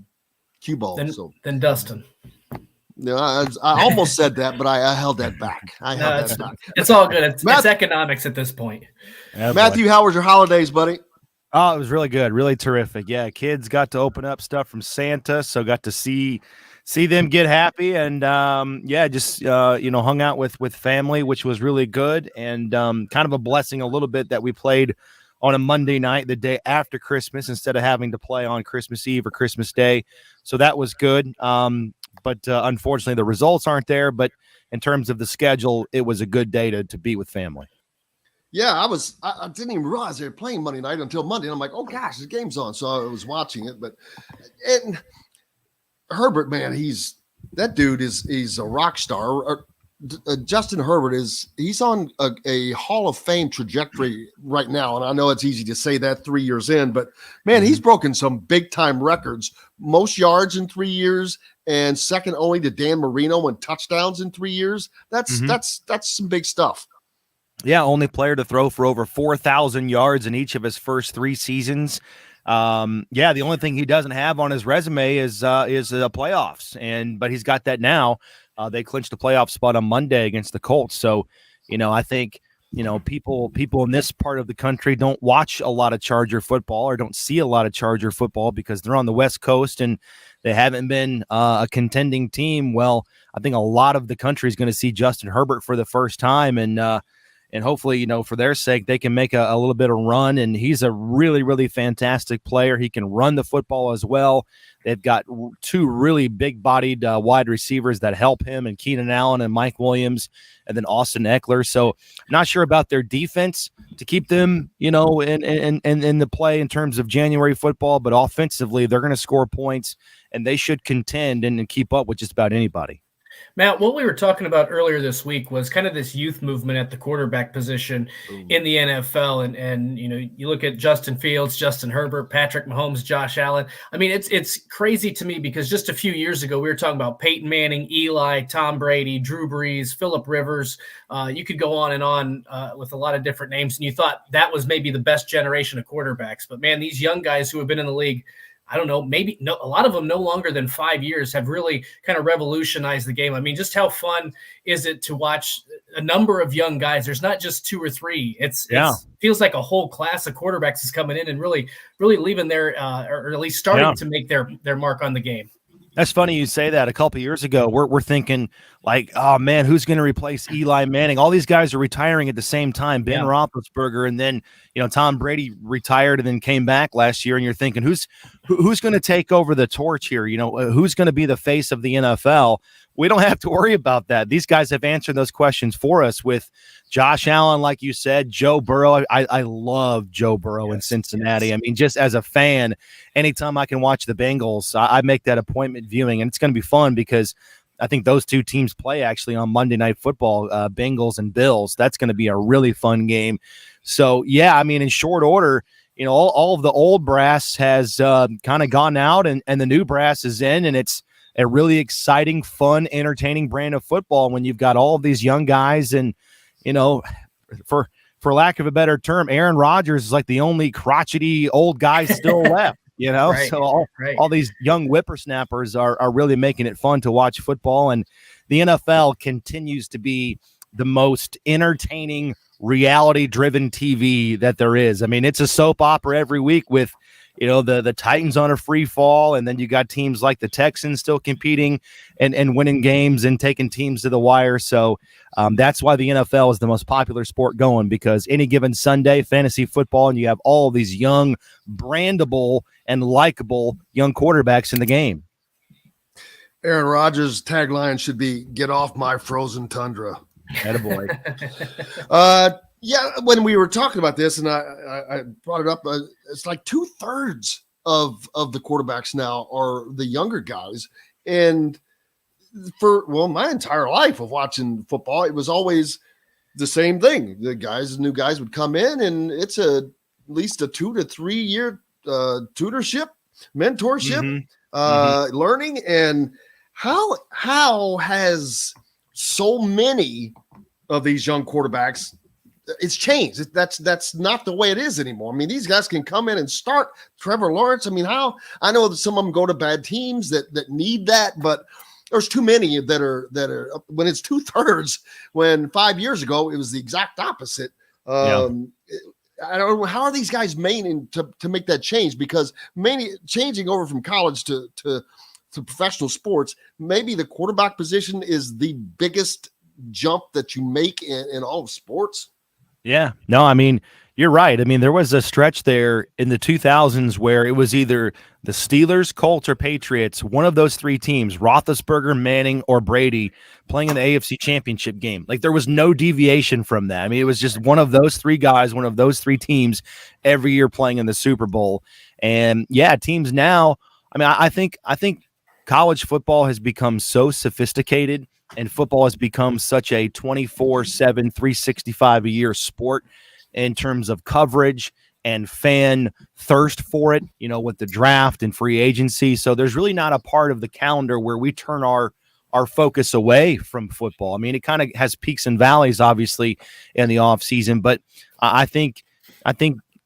cue ball. Than Dustin. No, I almost said that, but I held that back. It's all good. It's economics at this point. Matthew, how was your holidays, buddy? Oh, it was really good, really terrific. Yeah, kids got to open up stuff from Santa, so got to see them get happy, and hung out with family, which was really good, and kind of a blessing a little bit that we played on a Monday night, the day after Christmas, instead of having to play on Christmas Eve or Christmas Day. So that was good. But unfortunately, the results aren't there. But in terms of the schedule, it was a good day to be with family. Yeah, I didn't even realize they were playing Monday night until Monday. And I'm like, oh, gosh, the game's on. So I was watching it. But Herbert, man, he's a rock star. Justin Herbert he's on a Hall of Fame trajectory right now. And I know it's easy to say that 3 years in, but man, he's broken some big time records, most yards in 3 years and second only to Dan Marino in touchdowns in 3 years. That's some big stuff. Yeah. Only player to throw for over 4,000 yards in each of his first 3 seasons. The only thing he doesn't have on his resume is playoffs, but he's got that now. They clinched the playoff spot on Monday against the Colts. So, I think, people in this part of the country don't watch a lot of Charger football or don't see a lot of Charger football because they're on the West Coast and they haven't been a contending team. Well, I think a lot of the country is going to see Justin Herbert for the first time. And hopefully, for their sake, they can make a little bit of run. And he's a really, really fantastic player. He can run the football as well. They've got 2 really big-bodied wide receivers that help him, and Keenan Allen and Mike Williams, and then Austin Eckler. So not sure about their defense to keep them, in the play in terms of January football. But offensively, they're going to score points, and they should contend and keep up with just about anybody. Matt, what we were talking about earlier this week was kind of this youth movement at the quarterback position in the NFL. And you look at Justin Fields, Justin Herbert, Patrick Mahomes, Josh Allen. I mean, it's crazy to me because just a few years ago, we were talking about Peyton Manning, Eli, Tom Brady, Drew Brees, Phillip Rivers. You could go on and on with a lot of different names. And you thought that was maybe the best generation of quarterbacks. But, man, these young guys who have been in the league, I don't know, maybe a lot of them no longer than 5 years have really kind of revolutionized the game. I mean, just how fun is it to watch a number of young guys? There's not just 2 or 3. It's feels like a whole class of quarterbacks is coming in and really leaving their or at least starting to make their mark on the game. That's funny you say that. A couple of years ago, we're thinking like, oh man, who's going to replace Eli Manning? All these guys are retiring at the same time. Ben Roethlisberger, and then Tom Brady retired and then came back last year. And you're thinking, who's going to take over the torch here? Who's going to be the face of the NFL? We don't have to worry about that. These guys have answered those questions for us with Josh Allen, like you said, Joe Burrow. I love Joe Burrow in Cincinnati. I mean, just as a fan, anytime I can watch the Bengals, I make that appointment viewing, and it's going to be fun because I think those 2 teams play actually on Monday Night Football, Bengals and Bills. That's going to be a really fun game. So, yeah, I mean, in short order, all of the old brass has kind of gone out and the new brass is in, and it's a really exciting, fun, entertaining brand of football when you've got all of these young guys. And, for lack of a better term, Aaron Rodgers is like the only crotchety old guy still left, Right, so all these young whippersnappers are really making it fun to watch football. And the NFL continues to be the most entertaining, reality-driven TV that there is. I mean, it's a soap opera every week with the Titans on a free fall, and then you got teams like the Texans still competing and winning games and taking teams to the wire. So that's why the NFL is the most popular sport going, because any given Sunday, fantasy football, and you have all of these young, brandable and likable young quarterbacks in the game. Aaron Rodgers' tagline should be "Get off my frozen tundra." Attaboy. Yeah, when we were talking about this, and I brought it up, it's like 2/3 of the quarterbacks now are the younger guys. And for my entire life of watching football, it was always the same thing. The new guys would come in, and it's at least a 2 to 3 year tutorship, mentorship, learning. And how has so many of these young quarterbacks, it's changed. That's not the way it is anymore. I mean, these guys can come in and start. Trevor Lawrence, I mean, I know that some of them go to bad teams that need that, but there's too many that are when it's 2/3, when 5 years ago it was the exact opposite. I don't know, how are these guys maining to make that change? Because changing over from college to professional sports, maybe the quarterback position is the biggest jump that you make in all of sports. Yeah, no, I mean, you're right. I mean, there was a stretch there in the 2000s where it was either the Steelers, Colts, or Patriots, one of those 3 teams, Roethlisberger, Manning, or Brady, playing in the AFC Championship game. Like, there was no deviation from that. I mean, it was just one of those 3 guys, one of those 3 teams every year playing in the Super Bowl. And yeah, teams now, I mean, I think college football has become so sophisticated, and football has become such a 24/7, 365 a year sport in terms of coverage and fan thirst for it, with the draft and free agency. So there's really not a part of the calendar where we turn our focus away from football. I mean, it kind of has peaks and valleys, obviously, in the off season, but I think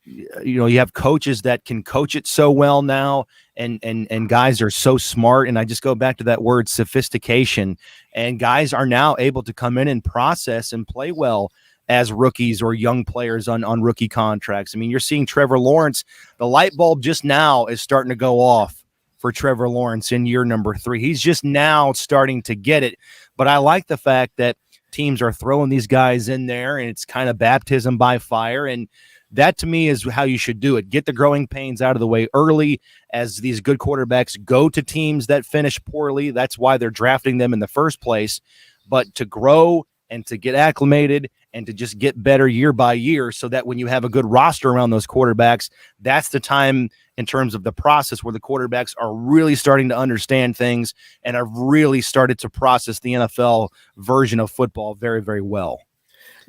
you have coaches that can coach it so well now, and guys are so smart. And I just go back to that word, sophistication, and guys are now able to come in and process and play well as rookies or young players on rookie contracts. I mean, you're seeing Trevor Lawrence, the light bulb just now is starting to go off for Trevor Lawrence in year number 3. He's just now starting to get it. But I like the fact that teams are throwing these guys in there, and it's kind of baptism by fire. And that, to me, is how you should do it. Get the growing pains out of the way early as these good quarterbacks go to teams that finish poorly. That's why they're drafting them in the first place. But to grow and to get acclimated and to just get better year by year, so that when you have a good roster around those quarterbacks, that's the time in terms of the process where the quarterbacks are really starting to understand things and have really started to process the NFL version of football very, very well.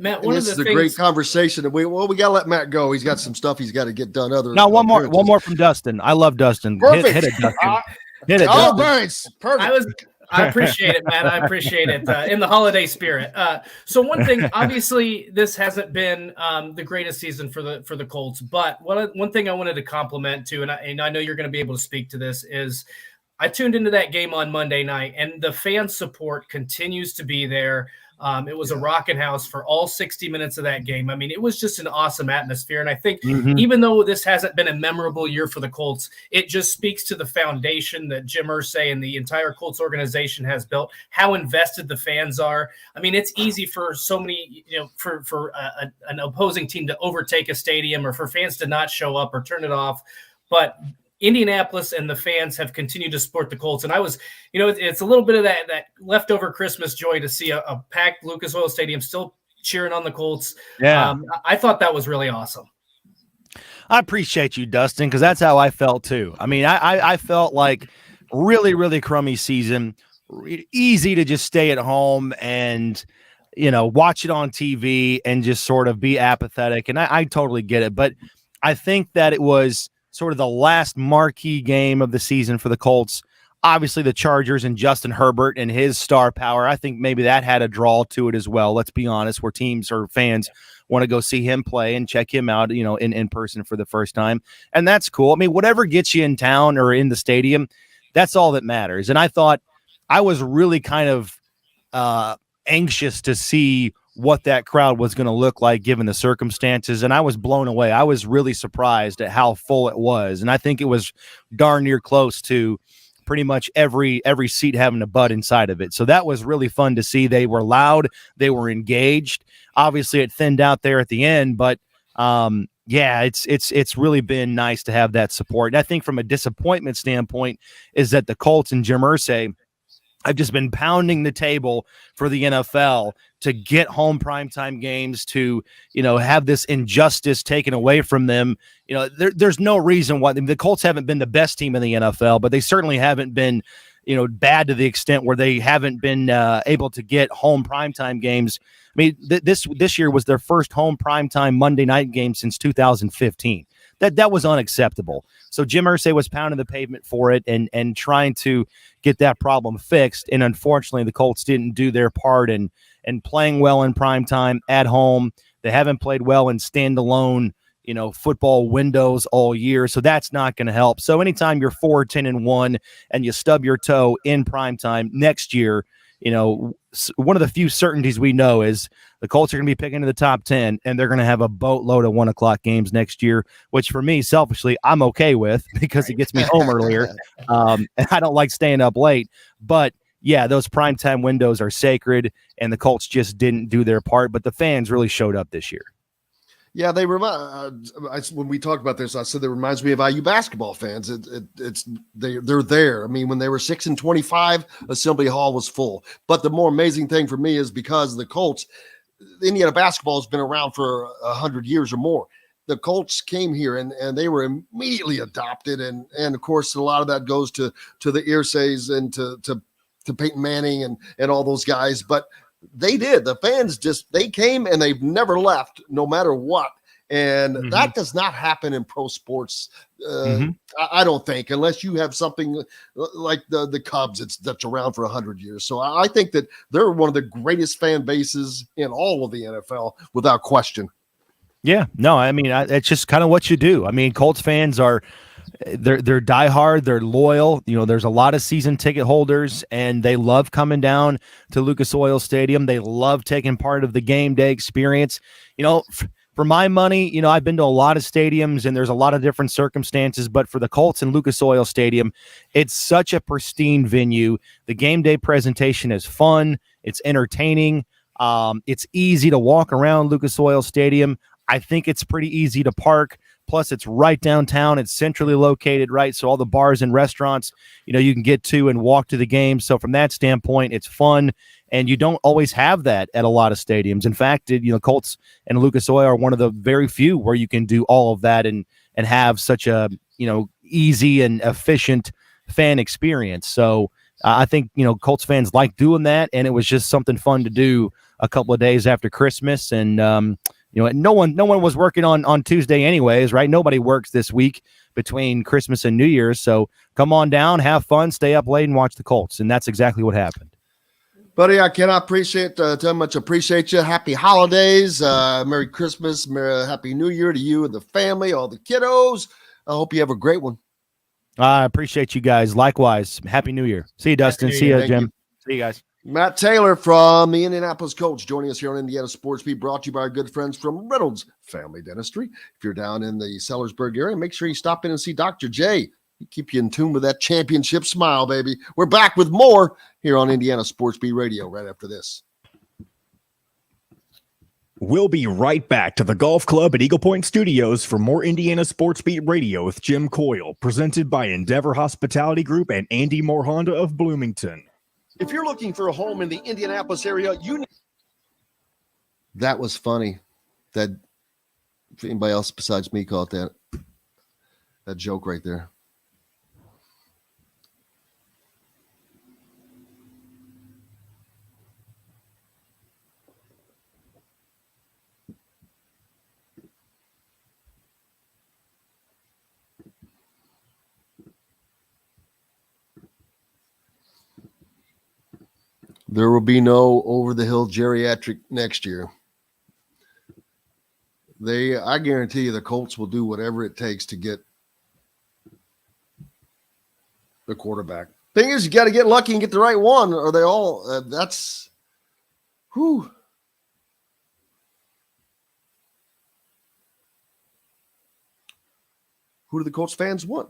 Matt, this is a great conversation. We got to let Matt go. He's got some stuff he's got to get done. One more from Dustin. I love Dustin. Perfect. Hit it, Dustin. Hit it. Oh, Dustin. nice. Perfect. I appreciate it, Matt. I appreciate it in the holiday spirit. So one thing, obviously, this hasn't been the greatest season for the Colts, but one thing I wanted to compliment too, and I know you're going to be able to speak to this, is I tuned into that game on Monday night, and the fan support continues to be there. It was a rocking house for all 60 minutes of that game. I mean, it was just an awesome atmosphere. And I think even though this hasn't been a memorable year for the Colts, it just speaks to the foundation that Jim Irsay and the entire Colts organization has built, how invested the fans are. I mean, it's easy for so many, for an opposing team to overtake a stadium or for fans to not show up or turn it off. But Indianapolis and the fans have continued to support the Colts. And I was, it's a little bit of that leftover Christmas joy to see a packed Lucas Oil Stadium still cheering on the Colts. Yeah. I thought that was really awesome. I appreciate you, Dustin, because that's how I felt too. I mean, I felt like really, really crummy season, easy to just stay at home and, watch it on TV and just sort of be apathetic. And I totally get it. But I think that it was sort of the last marquee game of the season for the Colts. Obviously, the Chargers and Justin Herbert and his star power, I think maybe that had a draw to it as well. Let's be honest, where teams or fans want to go see him play and check him out, in person for the first time. And that's cool. I mean, whatever gets you in town or in the stadium, that's all that matters. And I thought I was really kind of anxious to see what that crowd was going to look like given the circumstances. And I was blown away. I was really surprised at how full it was. And I think it was darn near close to pretty much every seat having a butt inside of it. So that was really fun to see. They were loud. They were engaged. Obviously it thinned out there at the end, but it's really been nice to have that support. And I think from a disappointment standpoint is that the Colts and Jim Irsay have just been pounding the table for the NFL to get home primetime games, to, have this injustice taken away from them. There's no reason why the Colts haven't been the best team in the NFL, but they certainly haven't been, bad to the extent where they haven't been able to get home primetime games. I mean, this year was their first home primetime Monday night game since 2015. That was unacceptable. So Jim Irsay was pounding the pavement for it and trying to get that problem fixed. And unfortunately, the Colts didn't do their part in playing well in primetime at home. They haven't played well in standalone, football windows all year. So that's not going to help. So anytime you're 4-10-1 and you stub your toe in primetime next year, one of the few certainties we know is the Colts are going to be picking to the top 10, and they're going to have a boatload of 1:00 games next year, which for me, selfishly, I'm okay with because it gets me home earlier. And I don't like staying up late. But yeah, those primetime windows are sacred, and the Colts just didn't do their part. But the fans really showed up this year. Yeah, they remind. When we talked about this, I said that reminds me of IU basketball fans. They're there. I mean, when they were 6-25, Assembly Hall was full. But the more amazing thing for me is because the Colts, Indiana basketball has been around for 100 years or more. The Colts came here and they were immediately adopted, and of course a lot of that goes to the Irsays and to Peyton Manning and all those guys, but. They did. The fans they came and they've never left, no matter what. And that does not happen in pro sports. I don't think, unless you have something like the Cubs that's around for 100 years. So I think that they're one of the greatest fan bases in all of the NFL, without question. Yeah, no, I mean, it's just kind of what you do. I mean, Colts fans they're diehard, they're loyal. There's a lot of season ticket holders, and they love coming down to Lucas Oil Stadium. They love taking part of the game day experience. For my money, I've been to a lot of stadiums, and there's a lot of different circumstances. But for the Colts and Lucas Oil Stadium, it's such a pristine venue. The game day presentation is fun. It's entertaining. It's easy to walk around Lucas Oil Stadium. I think it's pretty easy to park. Plus, it's right downtown. It's centrally located, right? So all the bars and restaurants, you can get to and walk to the game. So from that standpoint, it's fun. And you don't always have that at a lot of stadiums. In fact, Colts and Lucas Oil are one of the very few where you can do all of that and have such a, easy and efficient fan experience. So I think, Colts fans like doing that. And it was just something fun to do a couple of days after Christmas. And, no one was working on Tuesday anyways, right? Nobody works this week between Christmas and New Year's. So come on down, have fun, stay up late, and watch the Colts. And that's exactly what happened. Buddy, I cannot too much appreciate you. Happy holidays, Merry Christmas, Happy New Year to you and the family, all the kiddos. I hope you have a great one. I appreciate you guys. Likewise, Happy New Year. See you, Dustin. See you, Jim. See you guys. Matt Taylor from the Indianapolis Colts joining us here on Indiana Sports Beat, brought to you by our good friends from Reynolds Family Dentistry. If you're down in the Sellersburg area, make sure you stop in and see Dr. J. He keep you in tune with that championship smile, baby. We're back with more here on Indiana Sports Beat Radio right after this. We'll be right back to the Golf Club at Eagle Point Studios for more Indiana Sports Beat Radio with Jim Coyle, presented by Endeavor Hospitality Group and Andy Moore Honda of Bloomington. If you're looking for a home in the Indianapolis area, That was funny. That, if anybody else besides me caught that joke right there. There will be no over-the-hill geriatric next year. I guarantee you the Colts will do whatever it takes to get the quarterback. Thing is, you got to get lucky and get the right one, or they all, that's, whew. Who do the Colts fans want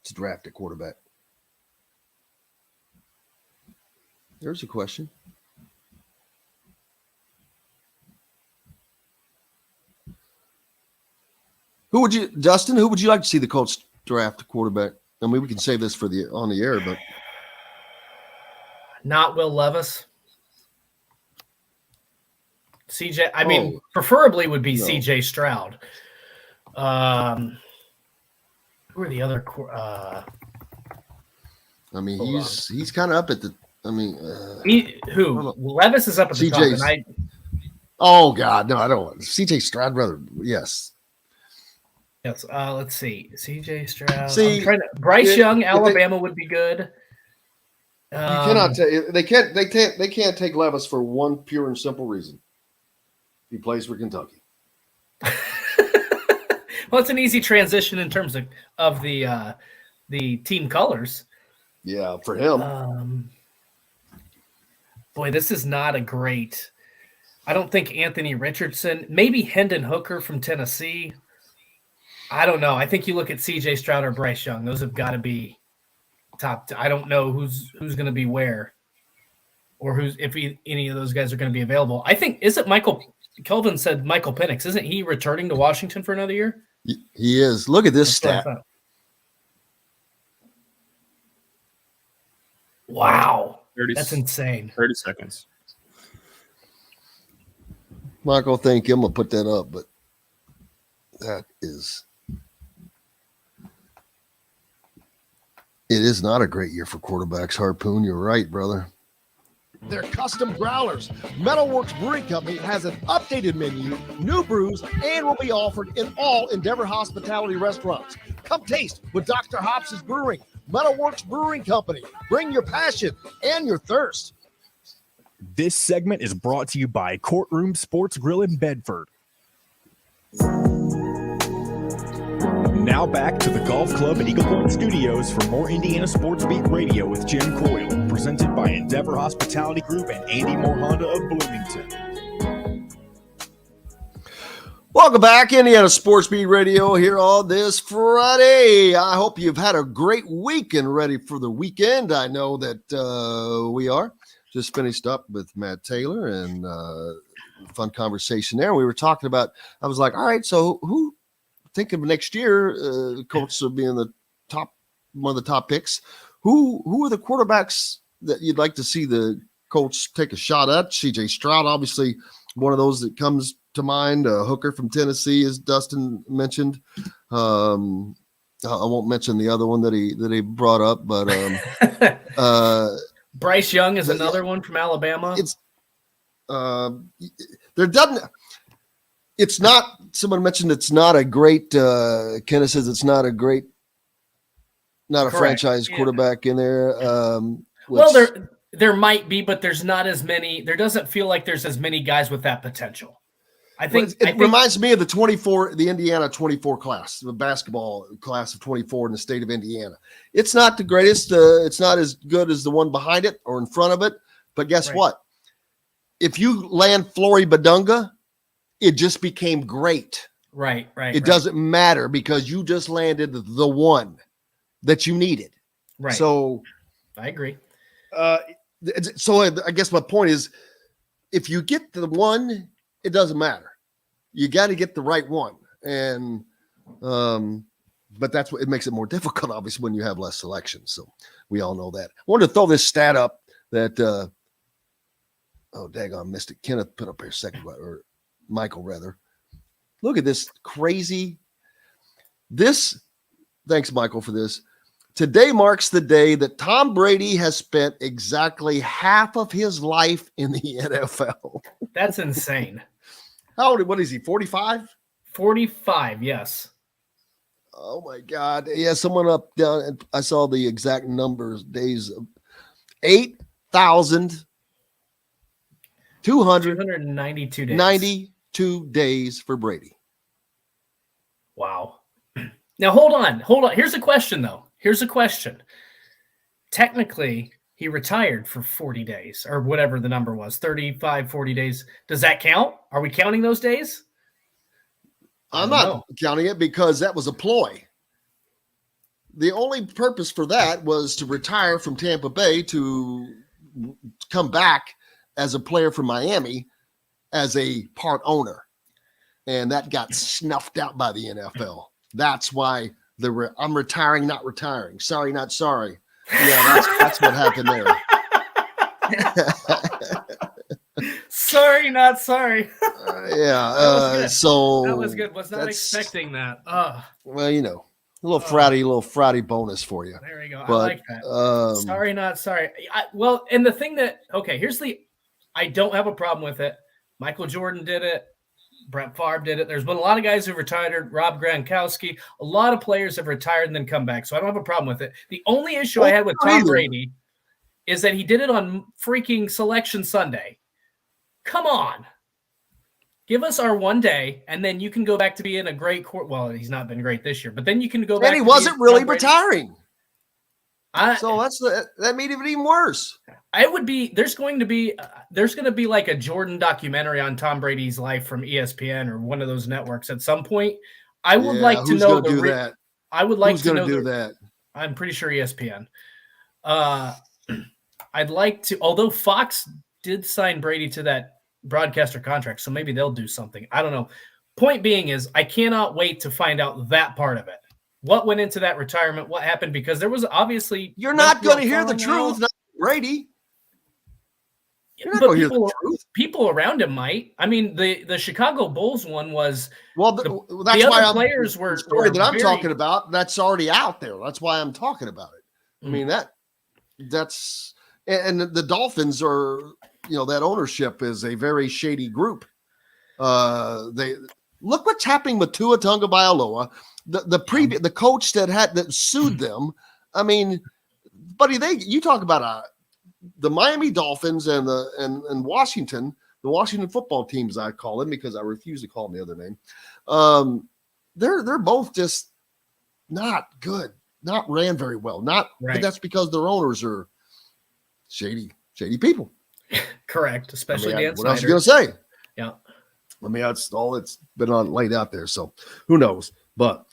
to draft a quarterback? There's a question. Dustin, who would you like to see the Colts draft a quarterback? I mean, we can save this for on the air, but not Will Levis. CJ, I mean, preferably would be CJ Stroud. Who are the other? I mean, he's kind of up at the. I mean, Levis is up at the top. And oh God, no, I don't want CJ Stroud. Brother, yes. Yes. Let's see, CJ Stroud. Bryce Young, Alabama would be good. You cannot. They can't take Levis for one pure and simple reason. He plays for Kentucky. Well, it's an easy transition in terms of the team colors. Yeah, for him. Boy, this is not a great. I don't think Anthony Richardson, maybe Hendon Hooker from Tennessee. I don't know. I think you look at CJ Stroud or Bryce Young. Those have got to be top. I don't know who's going to be where, or any of those guys are going to be available. I think Kelvin said Michael Penix. Isn't he returning to Washington for another year? He is. Look at this stat. Wow. That's insane. 30 seconds. Michael, thank you. I'm going to put that up, but that is. It is not a great year for quarterbacks, Harpoon. You're right, brother. They're custom growlers. Metalworks Brewing Company has an updated menu, new brews, and will be offered in all Endeavor Hospitality restaurants. Come taste with Dr. Hops' Brewing. Metalworks Brewing Company. Bring your passion and your thirst. This segment is brought to you by Courtroom Sports Grill in Bedford. Now back to the Golf Club at Eagle Point Studios for more Indiana Sports Beat Radio with Jim Coyle, presented by Endeavor Hospitality Group and Andy Moore Honda of Bloomington. Welcome back, Indiana Sports Beat Radio here on this Friday. I hope you've had a great week and ready for the weekend. I know that we are. Just finished up with Matt Taylor and fun conversation there. We were talking about, I was like, all right, so who think of next year, Colts will be in the top, one of the top picks. Who are the quarterbacks that you'd like to see the Colts take a shot at? CJ Stroud, obviously one of those that comes to mind. Hooker from Tennessee, as Dustin mentioned. I won't mention the other one that he brought up, but Bryce Young is another one from Alabama. It's not. Someone mentioned it's not a great. Kenneth says it's not a great Not a Correct. franchise Yeah. quarterback in there. Well, there might be, but there's not as many. There doesn't feel like there's as many guys with that potential. I think it reminds me of the Indiana 24 class, the basketball class of 24 in the state of Indiana. It's not the greatest. It's not as good as the one behind it or in front of it. But guess what? If you land Flory Badunga, it just became great. Right. It doesn't matter because you just landed the one that you needed. Right. So I agree. So I guess my point is, if you get the one, it doesn't matter. You got to get the right one, and but that's what it makes it more difficult, obviously, when you have less selection. So we all know that. I wanted to throw this stat up that daggone, missed it. Kenneth put up here or Michael rather. Look at this crazy. Thanks, Michael, for this. Today marks the day that Tom Brady has spent exactly half of his life in the NFL. That's insane. How old? What is he? 45? 45. Yes. Oh my God. Yeah. Someone down. I saw the exact numbers. Days of 8,292 days. 92 days for Brady. Wow. Now hold on. Here's a question though. Technically, he retired for 40 days or whatever the number was, 35, 40 days. Does that count? Are we counting those days? I'm not counting it because that was a ploy. The only purpose for that was to retire from Tampa Bay to come back as a player for Miami as a part owner. And that got snuffed out by the NFL. That's why I'm retiring, not retiring. Sorry, not sorry. Yeah, that's what happened there. Sorry, not sorry. So that was good. Was not expecting that. Well, a little Friday bonus for you. There you go. But, I like that. Sorry, not sorry. And the thing I don't have a problem with it. Michael Jordan did it. Brett Favre did it. There's been a lot of guys who retired. Rob Gronkowski. A lot of players have retired and then come back. So I don't have a problem with it. The only issue I had with Tom Brady is that he did it on freaking Selection Sunday. Come on. Give us our one day, and then you can go back to being a great well, he's not been great this year, but then you can go back. And he wasn't really retiring. So that made it even worse. There's going to be like a Jordan documentary on Tom Brady's life from ESPN or one of those networks at some point. I would like to know that. I would like who's to gonna know do that. I'm pretty sure ESPN. I'd like to, although Fox did sign Brady to that broadcaster contract, so maybe they'll do something. I don't know. Point being is, I cannot wait to find out that part of it. What went into that retirement? What happened? Because there was obviously you're not going to hear the truth, not Brady. You're not going to hear the truth. People around him might. I mean, the Chicago Bulls one was that's the why other players were the story that I'm talking about. That's already out there. That's why I'm talking about it. I mean that's and the Dolphins are that ownership is a very shady group. They look what's happening with Tua Tagovailoa. The coach that sued them. I mean, buddy, you talk about the Miami Dolphins and Washington, the Washington football teams, I call them because I refuse to call them the other name. They're both just not good, not ran very well. But that's because their owners are shady people. Correct, especially Dan Snyder. What else are you gonna say? Yeah. I mean, that's all it's been laid out there. So who knows? But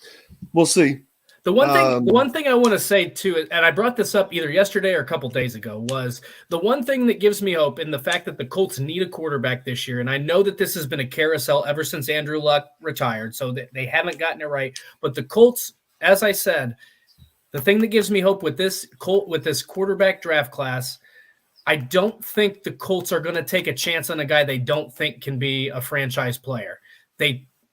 we'll see. The one thing I want to say too, and I brought this up either yesterday or a couple days ago, was the one thing that gives me hope in the fact that the Colts need a quarterback this year. And I know that this has been a carousel ever since Andrew Luck retired, so that they haven't gotten it right. But the Colts, as I said, the thing that gives me hope with this quarterback draft class, I don't think the Colts are going to take a chance on a guy they don't think can be a franchise player.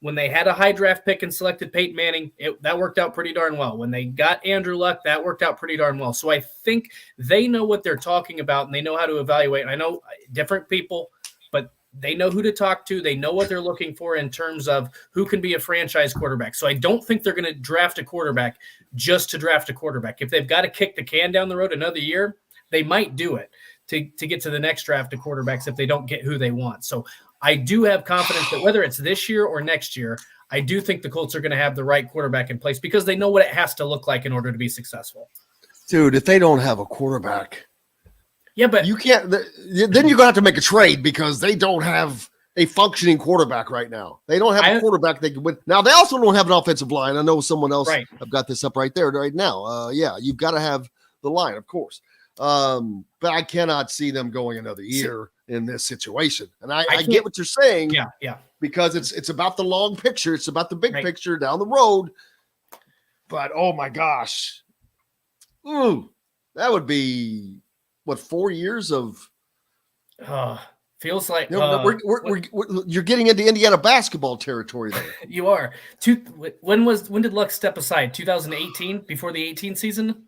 When they had a high draft pick and selected Peyton Manning, that worked out pretty darn well. When they got Andrew Luck, that worked out pretty darn well. So I think they know what they're talking about and they know how to evaluate. And I know different people, but they know who to talk to. They know what they're looking for in terms of who can be a franchise quarterback. So I don't think they're going to draft a quarterback just to draft a quarterback. If they've got to kick the can down the road another year, they might do it to get to the next draft of quarterbacks if they don't get who they want. So I do have confidence that whether it's this year or next year, I do think the Colts are going to have the right quarterback in place because they know what it has to look like in order to be successful. Dude, if they don't have a quarterback, yeah, but you can't. Then you're going to have to make a trade because they don't have a functioning quarterback right now. They don't have a quarterback they can win. Now, they also don't have an offensive line. I know someone else. Right. I've got this up right there right now. Yeah, you've got to have the line, of course. But I cannot see them going another year in this situation. And I get what you're saying. Yeah. Because it's about the long picture. It's about the big picture down the road. But, oh, my gosh. Ooh, that would be, 4 years of feels like you're getting into Indiana basketball territory there. You are. When did Luck step aside? 2018, before the 18 season?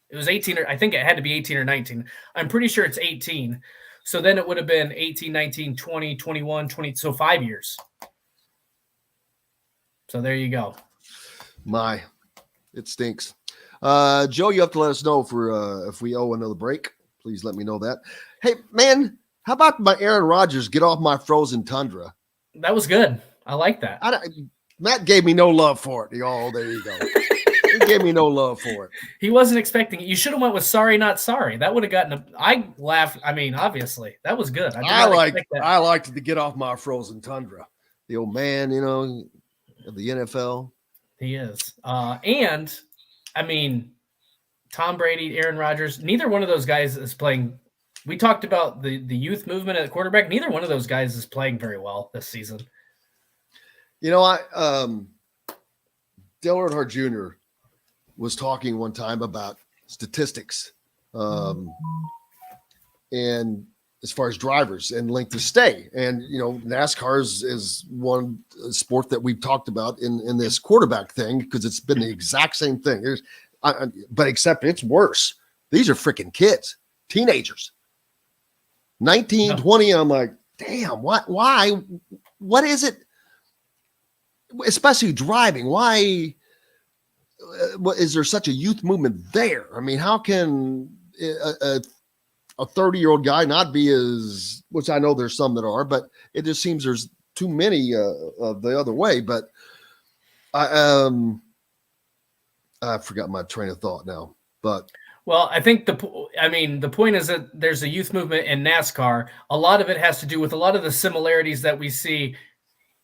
It was 18, or I think it had to be 18 or 19. I'm pretty sure it's 18. So then it would have been 18, 19, 20, 21, 20. So 5 years. So there you go. It stinks. Joe, you have to let us know if we owe another break. Please let me know that. Hey, man, how about my Aaron Rodgers get off my frozen tundra? That was good. I like that. Matt gave me no love for it. Oh, there you go. He gave me no love for it. He wasn't expecting it. You should have went with sorry, not sorry. That would have gotten I laughed. I mean, obviously, that was good. I liked to get off my frozen tundra. The old man, of the NFL. He is. And, I mean, Tom Brady, Aaron Rodgers, neither one of those guys is playing. We talked about the youth movement at quarterback. Neither one of those guys is playing very well this season. Dale Earnhardt Jr. was talking one time about statistics and as far as drivers and length of stay. And, NASCAR is one sport that we've talked about in this quarterback thing because it's been the exact same thing. But except it's worse. These are freaking kids, teenagers, 19, 20. And I'm like, damn, why? What is it? Especially driving. Why is there such a youth movement there? I mean, how can a 30-year-old guy not be as, which I know there's some that are, but it just seems there's too many of the other way. But I forgot my train of thought now. But well, I think the point is that there's a youth movement in NASCAR. A lot of it has to do with a lot of the similarities that we see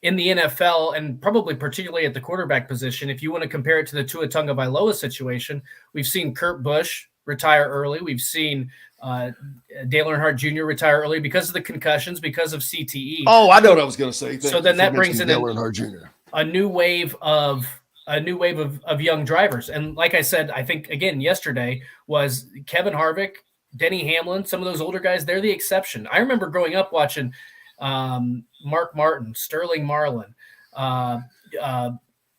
in the NFL and probably particularly at the quarterback position. If you want to compare it to the Tua Tagovailoa situation, we've seen Kurt Busch retire early. We've seen Dale Earnhardt Jr. retire early because of the concussions, because of CTE. Oh, I know what I was going to say. So then that brings in Dale Earnhardt Jr. a new wave of young drivers. And like I said, I think again yesterday was Kevin Harvick, Denny Hamlin, some of those older guys. They're the exception. I remember growing up watching Mark Martin, Sterling Marlin.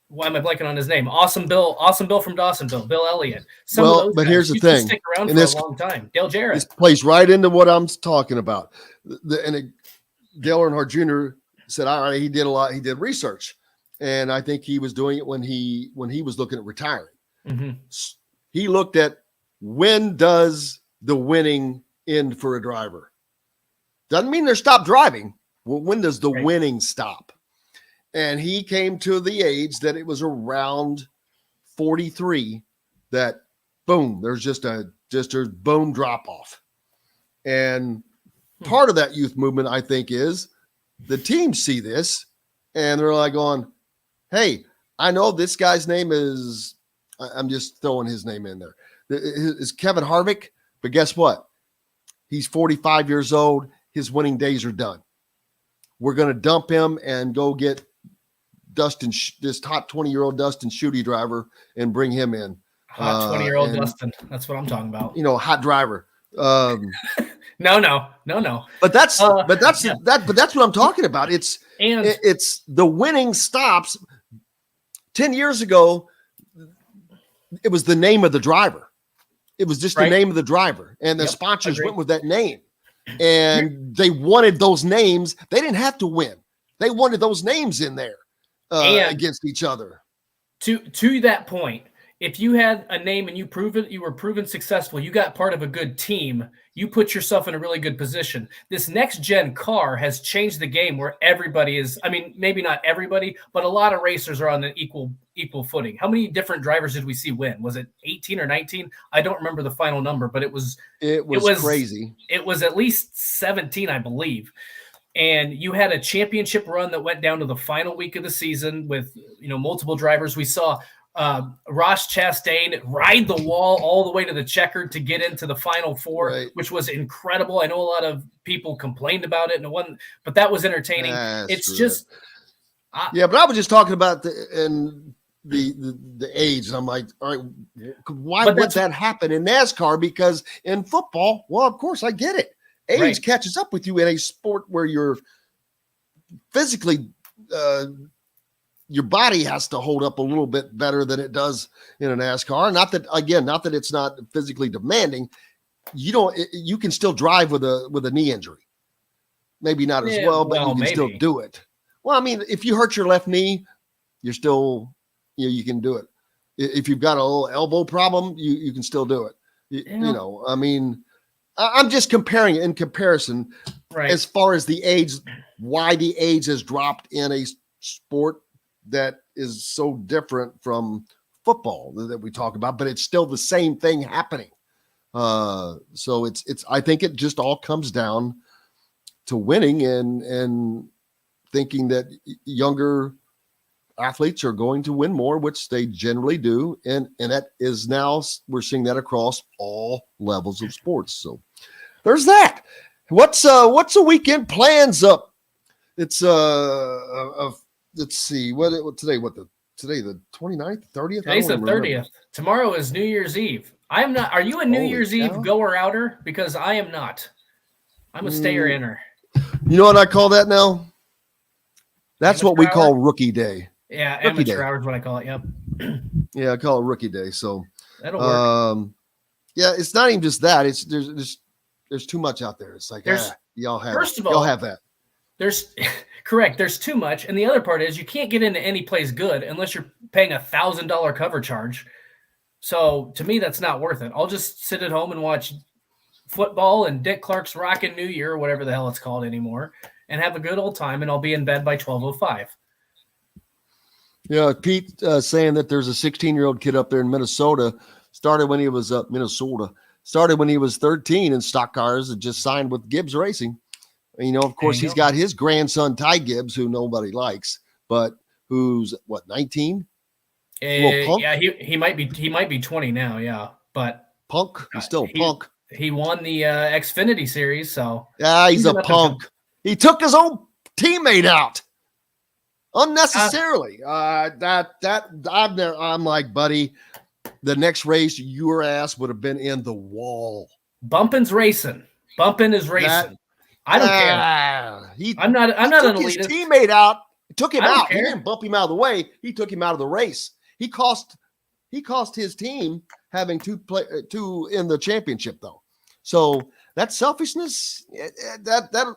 Why am I blanking on his name? Awesome Bill from Dawsonville, Bill Elliott. But here's the thing. Stick around for a long time. Dale Jarrett. This plays right into what I'm talking about. Dale Earnhardt Jr. said, all right, he did a lot. He did research. And I think he was doing it when he was looking at retiring. Mm-hmm. He looked at when does the winning end for a driver? Doesn't mean they're stopped driving. Well, when does the winning stop? And he came to the age that it was around 43 that boom, there's just a boom drop off. And part of that youth movement, I think, is the teams see this and they're like going, hey, I know this guy's name is, I'm just throwing his name in there, is Kevin Harvick, but guess what? He's 45 years old. His winning days are done. We're going to dump him and go get Dustin, this hot 20-year-old Dustin Schutte driver, and bring him in. Hot 20-year-old Dustin. That's what I'm talking about. Hot driver. No. But that's what I'm talking about. It's the winning stops. 10 years ago, it was the name of the driver. It was just the name of the driver, and the sponsors went with that name. And they wanted those names. They didn't have to win. They wanted those names in there against each other. To that point, if you had a name and you were proven successful, you got part of a good team, you put yourself in a really good position. This next gen car has changed the game where everybody is, I mean, maybe not everybody, but a lot of racers are on an equal footing. How many different drivers did we see win? Was it 18 or 19? I don't remember the final number, but it was crazy. It was at least 17, I believe. And you had a championship run that went down to the final week of the season with, multiple drivers. We saw Ross Chastain ride the wall all the way to the checkered to get into the final four, Right. which was incredible. I know a lot of people complained about it, but that was entertaining. It's just, but I was just talking about the age. And I'm like, all right, why would that happen in NASCAR? Because in football, well, of course, I get it. Age catches up with you in a sport where you're physically, your body has to hold up a little bit better than it does in a NASCAR. Not that it's not physically demanding. You can still drive with a knee injury. Maybe not as well, but you can still do it. Well, I mean, if you hurt your left knee, you're still, you can do it. If you've got a little elbow problem, you can still do it. I mean, I'm just comparing it in comparison as far as the age, why the age has dropped in a sport that is so different from football that we talk about, but it's still the same thing happening. So it's, I think it just all comes down to winning and thinking that younger athletes are going to win more, which they generally do. And that is now, we're seeing that across all levels of sports. So there's that. What's the weekend plans up? It's let's see today the 29th, 30th. Today's the 30th. Tomorrow is New Year's Eve. I'm not. Are you a New Year's Eve goer outer? Because I am not. I'm a stayer inner. You know what I call that now? That's what we call rookie day. Yeah, amateur hour is what I call it. Yep. Yeah, I call it rookie day. So that'll work. Yeah, it's not even just that. It's there's too much out there. It's like y'all have that. There's correct. There's too much, and the other part is you can't get into any place good unless you're paying $1,000 cover charge. So to me, that's not worth it. I'll just sit at home and watch football and Dick Clark's Rockin' New Year, or whatever the hell it's called anymore, and have a good old time. And I'll be in bed by 12:05. Yeah, Pete saying that there's a 16-year-old kid up there in Minnesota. Started when he was 13 in stock cars and just signed with Gibbs Racing. And, of course, he's got his grandson, Ty Gibbs, who nobody likes, but who's, 19? Yeah, he might be 20 now, yeah. But punk? He's still a punk. He won the Xfinity Series, so. Yeah, he's a punk. He took his own teammate out unnecessarily. I'm like, buddy, the next race, your ass would have been in the wall. Bumpin's racing. Bumpin is racing. I don't care. I'm not an elitist. His teammate out. Took him out. He didn't bump him out of the way. He took him out of the race. He cost his team having two in the championship, though. So that selfishness. That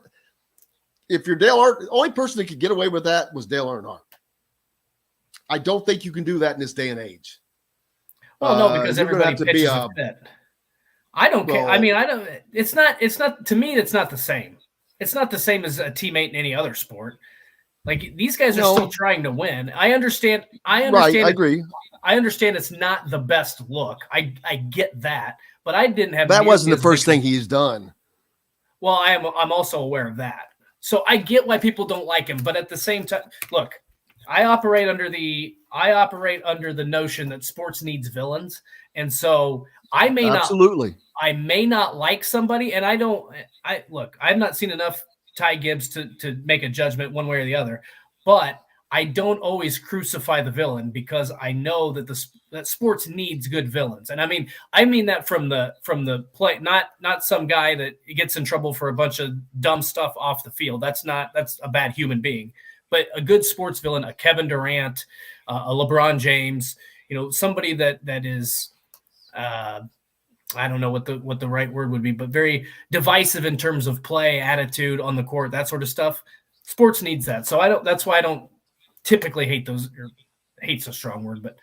if you're Dale Earnhardt, the only person that could get away with that was Dale Earnhardt. I don't think you can do that in this day and age. Well, no, because everybody pitches a fit. I don't care. I mean, I don't. It's not. To me, it's not the same. It's not the same as a teammate in any other sport. Like, these guys are still trying to win. I understand. Right, I agree. I understand it's not the best look. I get that, but I didn't have. That wasn't the first thing he's done. Well, I'm also aware of that. So I get why people don't like him, but at the same time, look, I operate under the notion that sports needs villains, and so I may not like somebody, and I've not seen enough Ty Gibbs to make a judgment one way or the other, but I don't always crucify the villain because I know that that sports needs good villains. And I mean that from the play, not some guy that gets in trouble for a bunch of dumb stuff off the field. That's a bad human being, but a good sports villain, a Kevin Durant, a LeBron James, somebody that is, I don't know what the right word would be, but very divisive in terms of play, attitude on the court, that sort of stuff. Sports needs that. So that's why I don't typically hate those, or hate's a strong word, but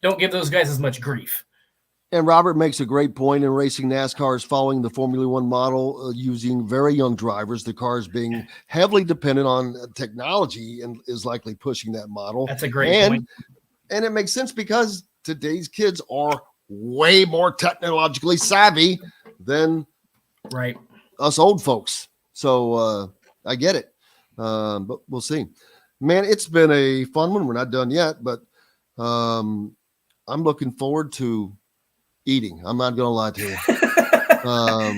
don't give those guys as much grief. And Robert makes a great point in racing. NASCAR is following the Formula One model, using very young drivers. The car is being heavily dependent on technology and is likely pushing that model. That's a great point. And it makes sense because today's kids are way more technologically savvy than us old folks. So I get it. But we'll see. Man, it's been a fun one. We're not done yet, but I'm looking forward to eating. I'm not going to lie to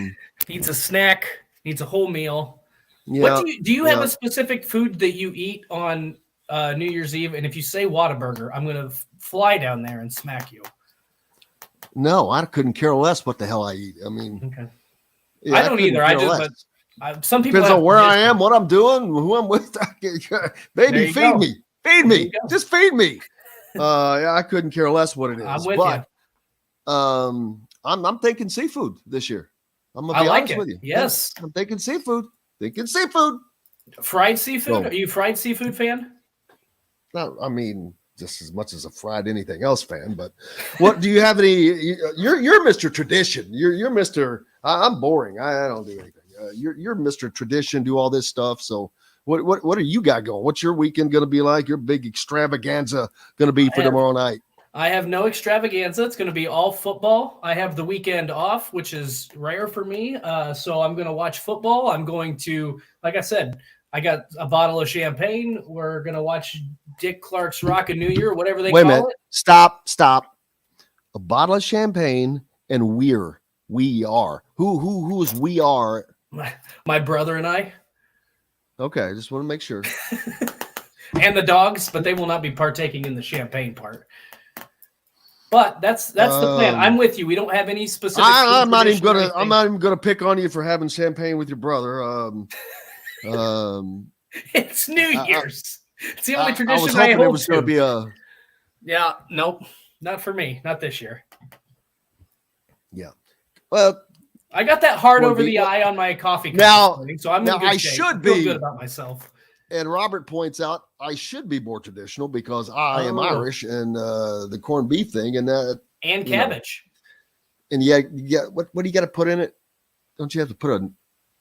you. Needs a snack, needs a whole meal. Yeah, what do you have a specific food that you eat on New Year's Eve? And if you say Whataburger, I'm going to fly down there and smack you. No, I couldn't care less what the hell I eat. I mean, I don't either. I just, but some people depends on where I am, what I'm doing, who I'm with. Baby, feed me. Feed me. Just feed me. Yeah, I couldn't care less what it is. I'm with you. I'm thinking seafood this year. I'm gonna be honest with you. Yes, I'm thinking seafood. Thinking seafood. Fried seafood. Are you a fried seafood fan? No, I mean just as much as a fried anything else fan. But what do you have any? You're Mr. Tradition. You're Mr. I'm boring. I don't do anything. You're Mr. Tradition. Do all this stuff. So what do you got going? What's your weekend going to be like? Your big extravaganza going to be for tomorrow night? I have no extravaganza. It's going to be all football. I have the weekend off, which is rare for me. So I'm going to watch football. I'm going to, like I said, I got a bottle of champagne. We're going to watch Dick Clark's Rockin' New Year, whatever they call it. Stop. A bottle of champagne and we are. Who is we are? My brother and I. Okay, I just want to make sure. And the dogs, but they will not be partaking in the champagne part. But that's the plan. I'm with you. We don't have any specific. I'm not even gonna pick on you for having champagne with your brother. It's New Year's. It's the only tradition I was hoping hold it was going to be a. Yeah, nope, not for me. Not this year. Yeah, well, I got that heart over the eye on my coffee cup now, this morning, so I'm in good shape. should I feel be good about myself. And Robert points out I should be more traditional because I am Irish and the corned beef thing and that and cabbage. And yeah, what do you got to put in it? Don't you have to put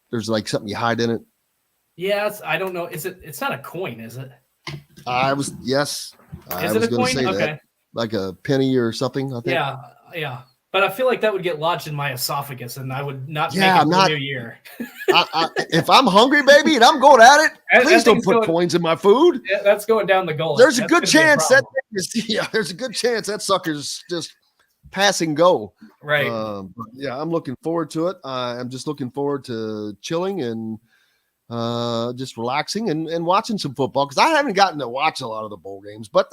there's like something you hide in it? Yes, I don't know. It's not a coin, is it? I was going to say okay. that. Like a penny or something, I think. Yeah. But I feel like that would get lodged in my esophagus, and I would not make it for the new year. If I'm hungry, baby, and I'm going at it, please don't put coins in my food. Yeah, that's going down the gullet. There's a good chance that sucker's just pass and go. Right. But yeah, I'm looking forward to it. I'm just looking forward to chilling and just relaxing and watching some football because I haven't gotten to watch a lot of the bowl games, but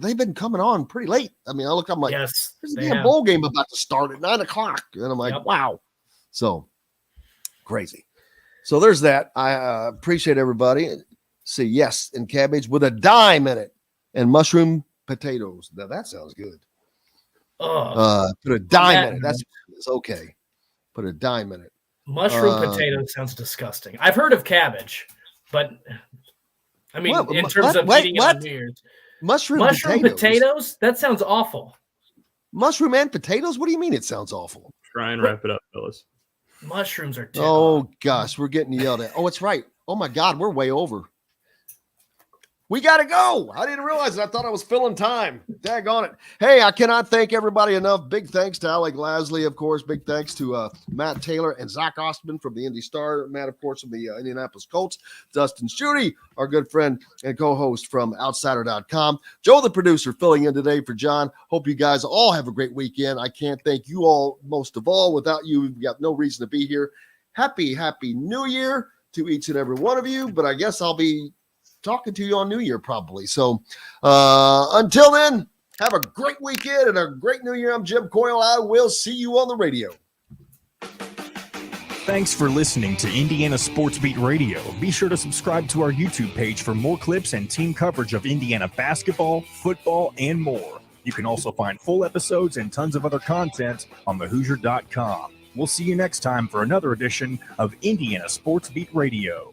they've been coming on pretty late. I mean, I'm like, yes, there's a damn bowl game about to start at 9:00. And I'm like, wow. So crazy. So there's that. I appreciate everybody. See, yes, and cabbage with a dime in it and mushroom potatoes. Now that sounds good. Put a dime in it. That's okay. Put a dime in it. Mushroom potatoes sounds disgusting. I've heard of cabbage, but I mean, in terms of eating it on New Year's. Mushroom potatoes? That sounds awful. Mushroom and potatoes? What do you mean it sounds awful? Try and wrap it up, fellas. Mushrooms are terrible. Oh, gosh. We're getting yelled at. Oh, it's right. Oh, my God. We're way over. We got to go. I didn't realize it. I thought I was filling time. Daggone it. Hey, I cannot thank everybody enough. Big thanks to Alec Lasley, of course. Big thanks to Matt Taylor and Zach Osterman from the Indy Star. Matt, of course, from the Indianapolis Colts. Dustin Schutte, our good friend and co-host from Outsider.com. Joe, the producer, filling in today for John. Hope you guys all have a great weekend. I can't thank you all most of all. Without you, we have no reason to be here. Happy New Year to each and every one of you. But I guess I'll be talking to you on New Year probably. So until then, have a great weekend and a great New Year. I'm Jim Coyle. I will see you on the radio. Thanks for listening to Indiana Sports Beat Radio. Be sure to subscribe to our YouTube page for more clips and team coverage of Indiana basketball, football, and more. You can also find full episodes and tons of other content on thehoosier.com. We'll see you next time for another edition of Indiana Sports Beat Radio.